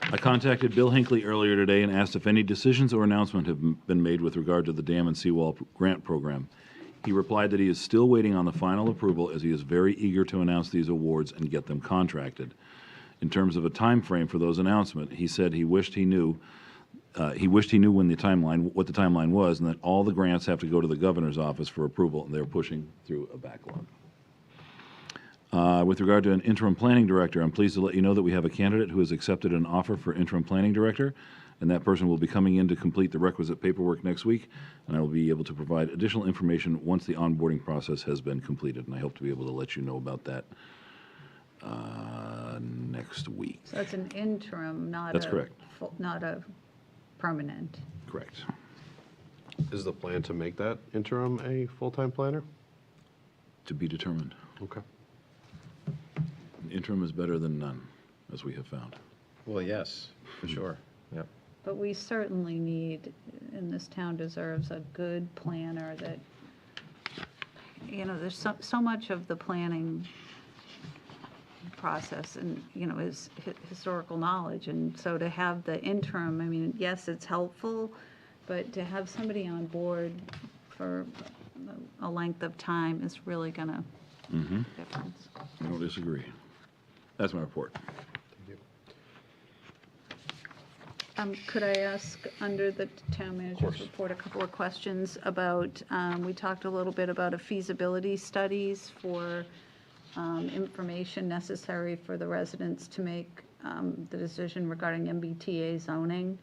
I contacted Bill Hinckley earlier today and asked if any decisions or announcement have been made with regard to the dam and seawall grant program. He replied that he is still waiting on the final approval, as he is very eager to announce these awards and get them contracted. In terms of a time frame for those announcements, he said he wished he knew what the timeline was, and that all the grants have to go to the governor's office for approval, and they're pushing through a backlog. With regard to an interim planning director, I'm pleased to let you know that we have a candidate who has accepted an offer for interim planning director, and that person will be coming in to complete the requisite paperwork next week, and I will be able to provide additional information once the onboarding process has been completed, and I hope to be able to let you know about that next week. So that's an interim, not That's a. correct. Not a permanent. Correct. Is the plan to make that interim a full-time planner? To be determined. Okay. An interim is better than none, as we have found. Well, yes, for sure. Yep. But we certainly need, and this town deserves, a good planner that, there's so much of the planning process and, is historical knowledge. And so to have the interim, I mean, yes, it's helpful, but to have somebody on board for a length of time is really going to make a difference. I don't disagree. That's my report. Could I ask, under the town manager's report, a couple of questions about, we talked a little bit about a feasibility studies for information necessary for the residents to make the decision regarding MBTA zoning.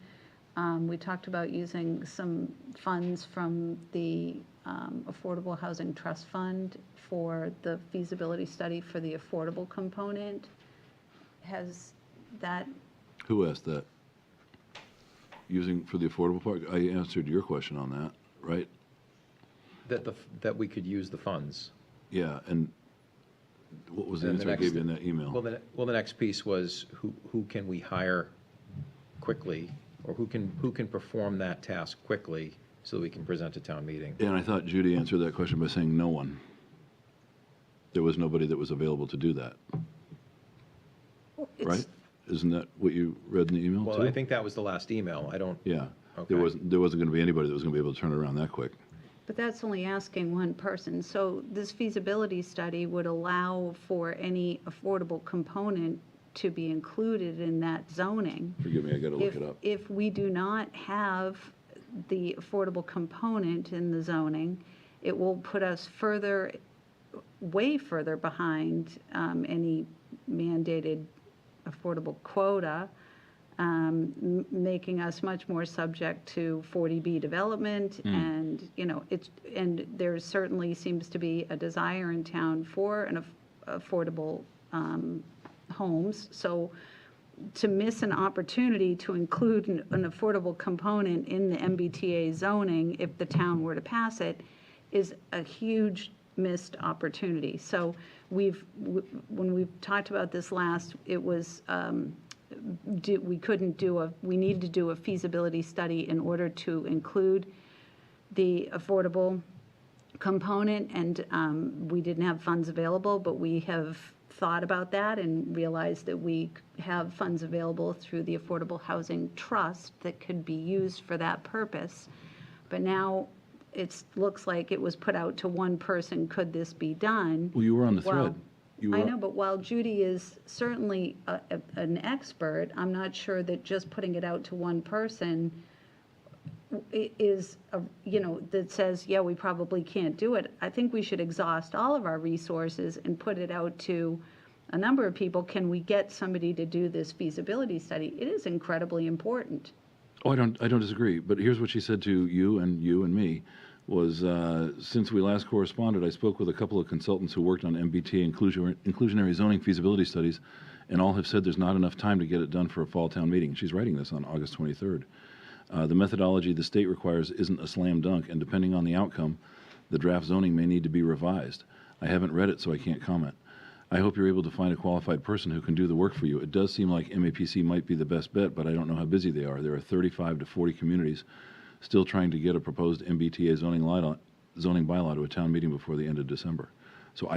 We talked about using some funds from the Affordable Housing Trust Fund for the feasibility study for the affordable component. Has that, Who asked that? Using for the affordable part? I answered your question on that, right? That we could use the funds. Yeah, and what was the And answer I gave you in that email? Well, the next piece was who can we hire quickly, or who can perform that task quickly so that we can present to town meeting? And I thought Judy answered that question by saying no one. There was nobody that was available to do that, right? Isn't that what you read in the email, Well, too? I think that was the last email. I don't. Yeah. Okay. There wasn't going to be anybody that was going to be able to turn it around that quick. but that's only asking one person. So this feasibility study would allow for any affordable component to be included in that zoning. Forgive me, I got to look it up. If we do not have the affordable component in the zoning, it will put us further, way further behind any mandated affordable quota, making us much more subject to 40B development. And, you know, and there certainly seems to be a desire in town for an affordable homes. So to miss an opportunity to include an affordable component in the MBTA zoning, if the town were to pass it, is a huge missed opportunity. So when we've talked about this last, it was, we needed to do a feasibility study in order to include the affordable component, and we didn't have funds available, but we have thought about that and realized that we have funds available through the Affordable Housing Trust that could be used for that purpose. But now it looks like it was put out to one person, could this be done? Well, you were on the thread. I know, but while Judy is certainly an expert, I'm not sure that just putting it out to one person is, that says, yeah, we probably can't do it. I think we should exhaust all of our resources and put it out to a number of people. Can we get somebody to do this feasibility study? It is incredibly important. Oh, I don't disagree. But here's what she said to you and me was, since we last corresponded, I spoke with a couple of consultants who worked on MBTA inclusionary zoning feasibility studies, and all have said there's not enough time to get it done for a fall town meeting. She's writing this on August 23rd. The methodology the state requires isn't a slam dunk, and depending on the outcome, the draft zoning may need to be revised. I haven't read it, so I can't comment. I hope you're able to find a qualified person who can do the work for you. It does seem like MAPC might be the best bet, but I don't know how busy they are. There are 35 to 40 communities still trying to get a proposed MBTA zoning bylaw to a town meeting before the end of December. So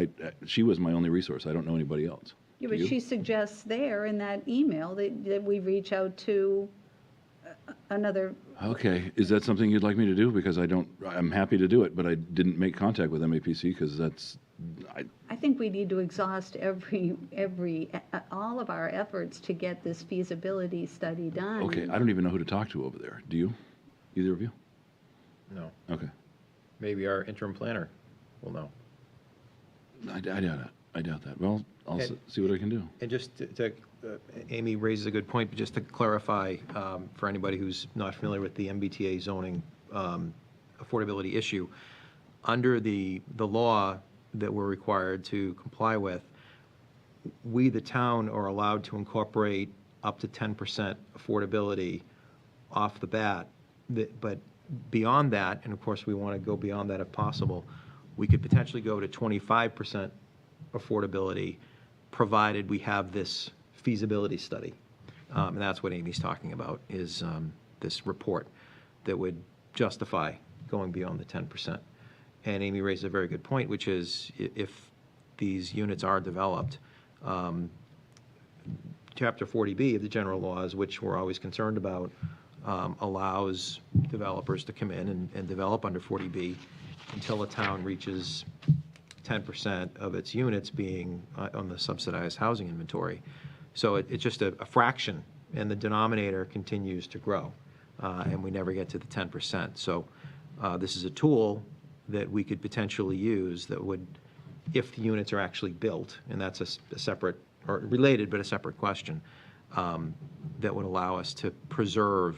she was my only resource. I don't know anybody else. Yeah, Do but you? she suggests there in that email that we reach out to another. Okay, is that something you'd like me to do? Because I'm happy to do it, but I didn't make contact with MAPC because I think we need to exhaust all of our efforts to get this feasibility study done. okay, I don't even know who to talk to over there. Do you? Either of you? No. Okay. Maybe our interim planner will know. I doubt it. I doubt that. Well, I'll see what I can do. And just Amy raises a good point, but just to clarify, for anybody who's not familiar with the MBTA zoning affordability issue, under the law that we're required to comply with, we, the town, are allowed to incorporate up to 10% affordability off the bat. But beyond that, and of course we want to go beyond that if possible, we could potentially go to 25% affordability, provided we have this feasibility study. And that's what Amy's talking about, is this report that would justify going beyond the 10%. And Amy raised a very good point, which is if these units are developed, Chapter 40B of the general laws, which we're always concerned about, allows developers to come in and develop under 40B until a town reaches 10% of its units being on the subsidized housing inventory. So it's just a fraction, and the denominator continues to grow, and we never get to the 10%. So this is a tool that we could potentially use that would, if the units are actually built, and that's a separate, or related but a separate question, that would allow us to preserve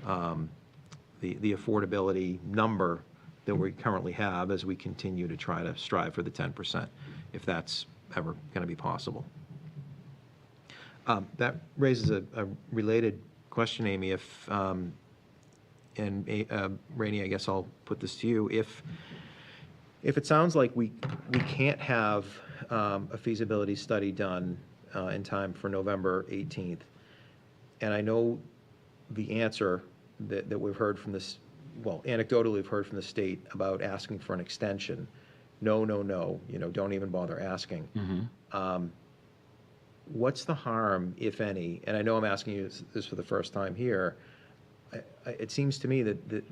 the affordability number that we currently have as we continue to try to strive for the 10%, if that's ever going to be possible. That raises a related question, Amy. If Rainey, I guess I'll put this to you. If it sounds like we can't have a feasibility study done in time for November 18th, and I know the answer that we've heard from this, well, anecdotally we've heard from the state about asking for an extension. No, don't even bother asking. What's the harm, if any, and I know I'm asking you this for the first time here, it seems to me that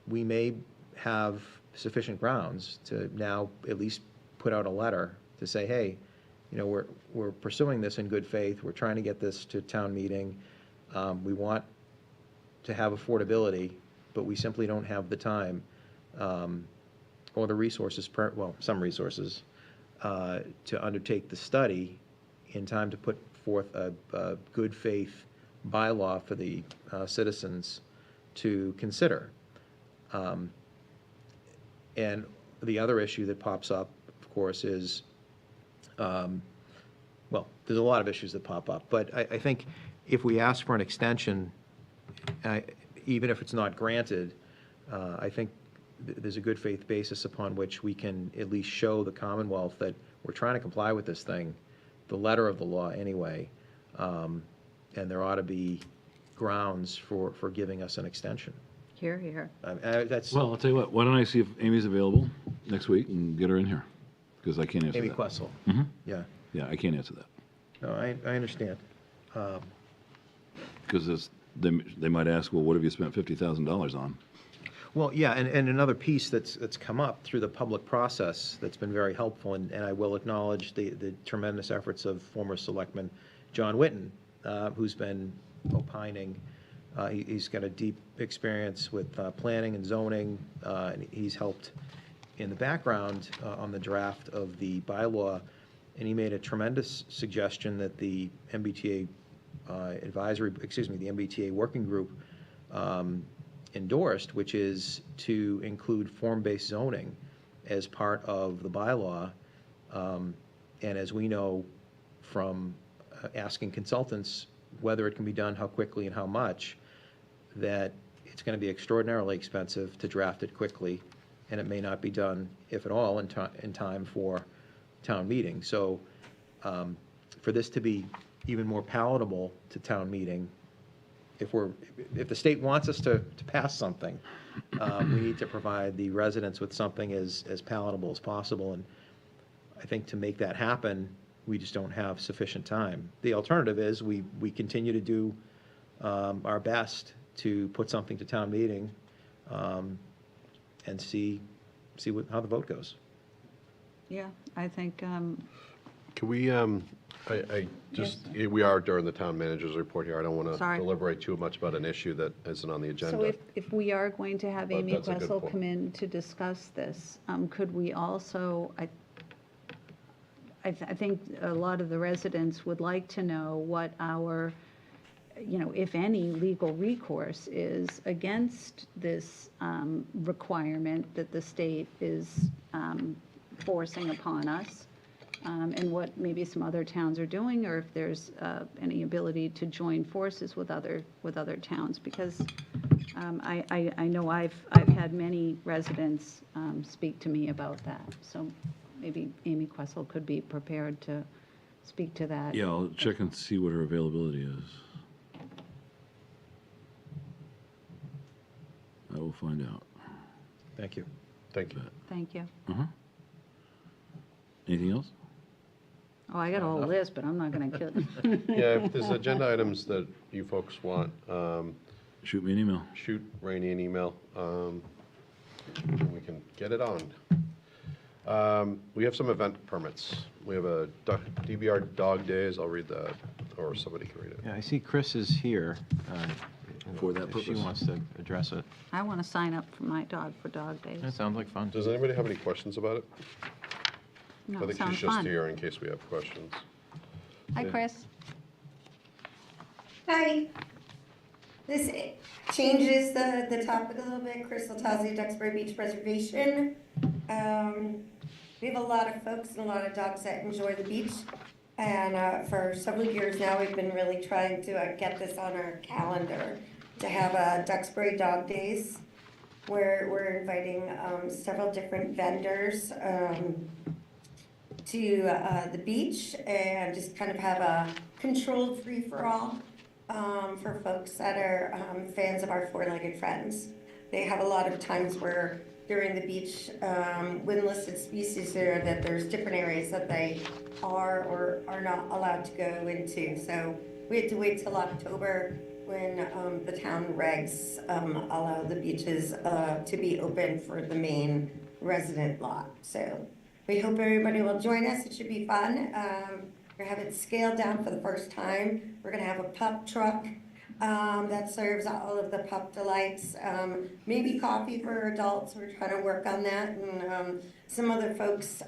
we may have sufficient grounds to now at least put out a letter to say, hey, we're pursuing this in good faith, we're trying to get this to town meeting, we want to have affordability, but we simply don't have the time or the resources, some resources, to undertake the study in time to put forth a good faith bylaw for the citizens to consider. And the other issue that pops up, of course, is, well, there's a lot of issues that pop up, but I think if we ask for an extension, even if it's not granted, I think there's a good faith basis upon which we can at least show the Commonwealth that we're trying to comply with this thing, the letter of the law anyway, and there ought to be grounds for giving us an extension. Here, here. That's Well, I'll tell you what, why don't I see if Amy's available next week and get her in here? Because I can't answer Amy that. Questle. Yeah. Yeah, I can't answer that. No, I understand. Because they might ask, well, what have you spent $50,000 on? Well, yeah, and another piece that's come up through the public process that's been very helpful, and I will acknowledge the tremendous efforts of former Selectman John Whitten, who's been opining. He's got a deep experience with planning and zoning, and he's helped in the background on the draft of the bylaw, and he made a tremendous suggestion that the MBTA the MBTA working group endorsed, which is to include form-based zoning as part of the bylaw. And as we know from asking consultants whether it can be done, how quickly and how much, that it's going to be extraordinarily expensive to draft it quickly, and it may not be done, if at all, in time for town meeting. So for this to be even more palatable to town meeting, if the state wants us to pass something, we need to provide the residents with something as palatable as possible. And I think to make that happen, we just don't have sufficient time. The alternative is we continue to do our best to put something to town meeting and see how the vote goes. Yeah, I think, Can we, we are during the town manager's report here. I don't want to Sorry. deliberate too much about an issue that isn't on the agenda. so if we are going to have But Amy that's a good Questle point. come in to discuss this, could we also, I think a lot of the residents would like to know what our, if any, legal recourse is against this requirement that the state is forcing upon us, and what maybe some other towns are doing, or if there's any ability to join forces with other towns, because I know I've had many residents speak to me about that. So maybe Amy Questle could be prepared to speak to that. Yeah, I'll check and see what her availability is. I will find out. Thank you. Thank you. Thank you. Anything else? Oh, I got a whole list, but I'm not going to kill. Yeah, if there's agenda items that you folks want, Shoot me an email. shoot Rainey an email. And we can get it on. We have some event permits. We have a DBR Dog Days. I'll read that, or somebody can read it. Yeah, I see Chris is here. For that if she purpose. wants to address it. I want to sign up for my dog for dog days. That sounds like fun. Does anybody have any questions about it? No, I think sounds she's just fun. here in case we have questions. Hi, Chris. Hi. This changes the topic a little bit. Chris Latazzi, Duxbury Beach Reservation. We have a lot of folks and a lot of dogs that enjoy the beach. And for several years now, we've been really trying to get this on our calendar to have Duxbury Dog Days, where we're inviting several different vendors to the beach and just kind of have a controlled free-for-all for folks that are fans of our four-legged friends. They have a lot of times where during the beach, when listed species there, that there's different areas that they are or are not allowed to go into. So we had to wait till October when the town regs allow the beaches to be open for the main resident lot. So we hope everybody will join us. It should be fun. We're gonna have it scaled down for the first time. We're gonna have a pup truck that serves all of the pup delights. Maybe coffee for adults. We're trying to work on that. And some other folks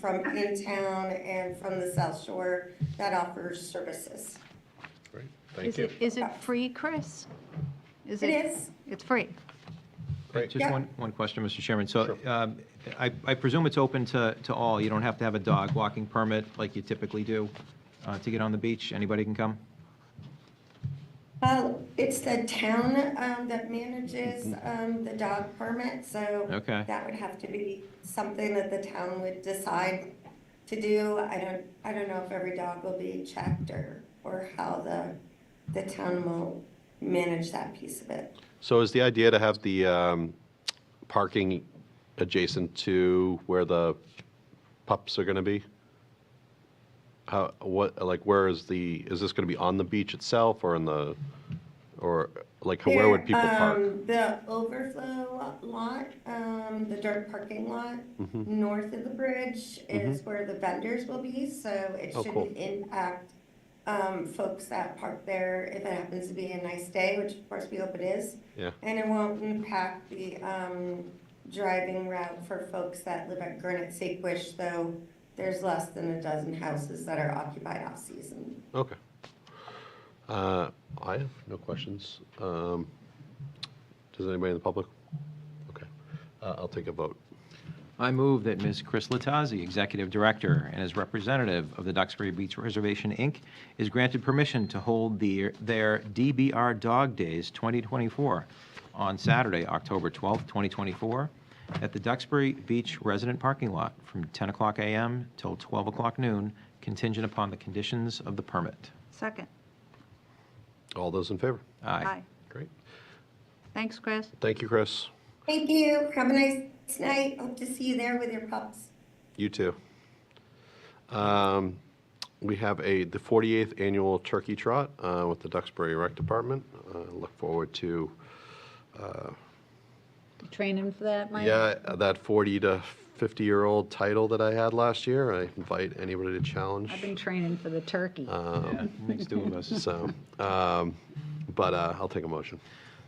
from in town and from the South Shore that offers services. Great, thank you. Is it free, Chris? It is. It's free. Great. Just Yeah. one question, Mr. Chairman. So I presume it's open to all. You don't have to have a dog walking permit like you typically do to get on the beach. Anybody can come? It's the town that manages the dog permit, so Okay. that would have to be something that the town would decide to do. I don't know if every dog will be checked or how the town will manage that piece of it. So is the idea to have the parking adjacent to where the pups are going to be? Where is this going to be on the beach itself or where would people park? The overflow lot, the dirt parking lot, north of the bridge is where the vendors will be, so it Oh, cool. shouldn't impact folks that park there if it happens to be a nice day, which of course we hope it is. Yeah. And it won't impact the driving route for folks that live at Gurnett Sakewish, though there's less than a dozen houses that are occupied off-season. Okay. I have no questions. Does anybody in the public? Okay. I'll take a vote. I move that Ms. Chris Latazzi, Executive Director and as representative of the Duxbury Beach Reservation, Inc., is granted permission to hold their DBR Dog Days 2024 on Saturday, October 12th, 2024, at the Duxbury Beach Resident Parking Lot from 10 o'clock a.m. till 12 o'clock noon, contingent upon the conditions of the permit. Second. All those in favor? Aye. Great. Thanks, Chris. Thank you, Chris. Thank you. Have a nice night. Hope to see you there with your pups. You too. We have the 48th annual turkey trot with the Duxbury Rec Department. Look forward to Training for that, Mike? that 40 to 50-year-old title that I had last year. I invite anybody to challenge. I've been training for the turkey. Makes two of us. So, but I'll take a motion.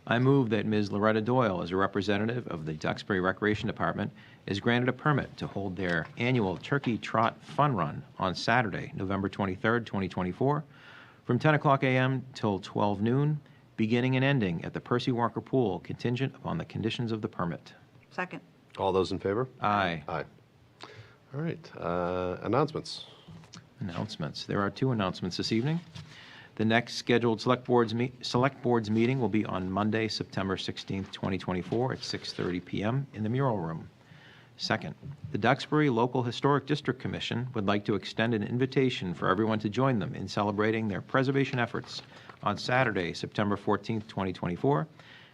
I move that Ms. Loretta Doyle, as a representative of the Duxbury Recreation Department, is granted a permit to hold their annual Turkey Trot Fun Run on Saturday, November 23rd, 2024, from 10 o'clock a.m. till 12 noon, beginning and ending at the Percy Walker Pool, contingent upon the conditions of the permit. Second. All those in favor? Aye. Aye. All right. Announcements. Announcements. There are two announcements this evening. The next scheduled Select Boards meeting will be on Monday, September 16th, 2024 at 6:30 p.m. in the Mural Room. Second, the Duxbury Local Historic District Commission would like to extend an invitation for everyone to join them in celebrating their preservation efforts on Saturday, September 14th, 2024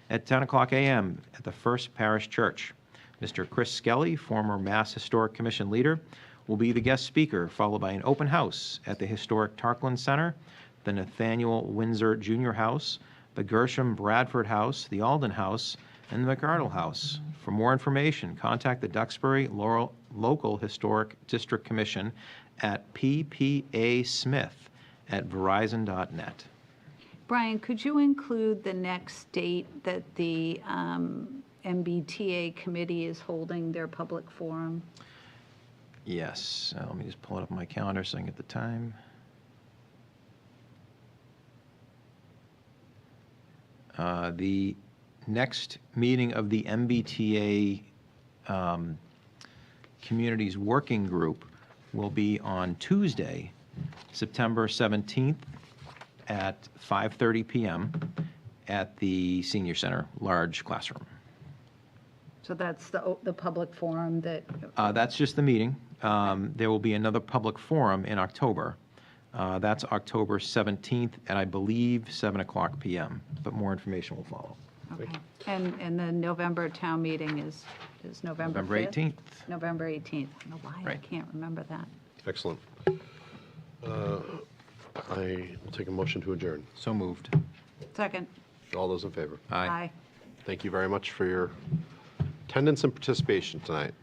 at 10 o'clock a.m. at the First Parish Church. Mr. Chris Skelly, former Mass Historic Commission leader, will be the guest speaker, followed by an open house at the historic Tarkland Center, the Nathaniel Windsor Jr. House, the Gershom Bradford House, the Alden House, and the McArdle House. For more information, contact the Duxbury Local Historic District Commission at ppasmith@verizon.net. Brian, could you include the next date that the MBTA committee is holding their public forum? Yes, let me just pull it up on my calendar so I can get the time. The next meeting of the MBTA Communities Working Group will be on Tuesday, September 17th at 5:30 p.m. at the Senior Center, large classroom. So that's the public forum that, That's just the meeting. There will be another public forum in October. That's October 17th at, I believe, 7 o'clock p.m., but more information will follow. okay. And the November town meeting is November 5th? November 18th. November 18th. I don't know why I Right. can't remember that. Excellent. I will take a motion to adjourn. So moved. Second. All those in favor? Aye. Thank you very much for your attendance and participation tonight.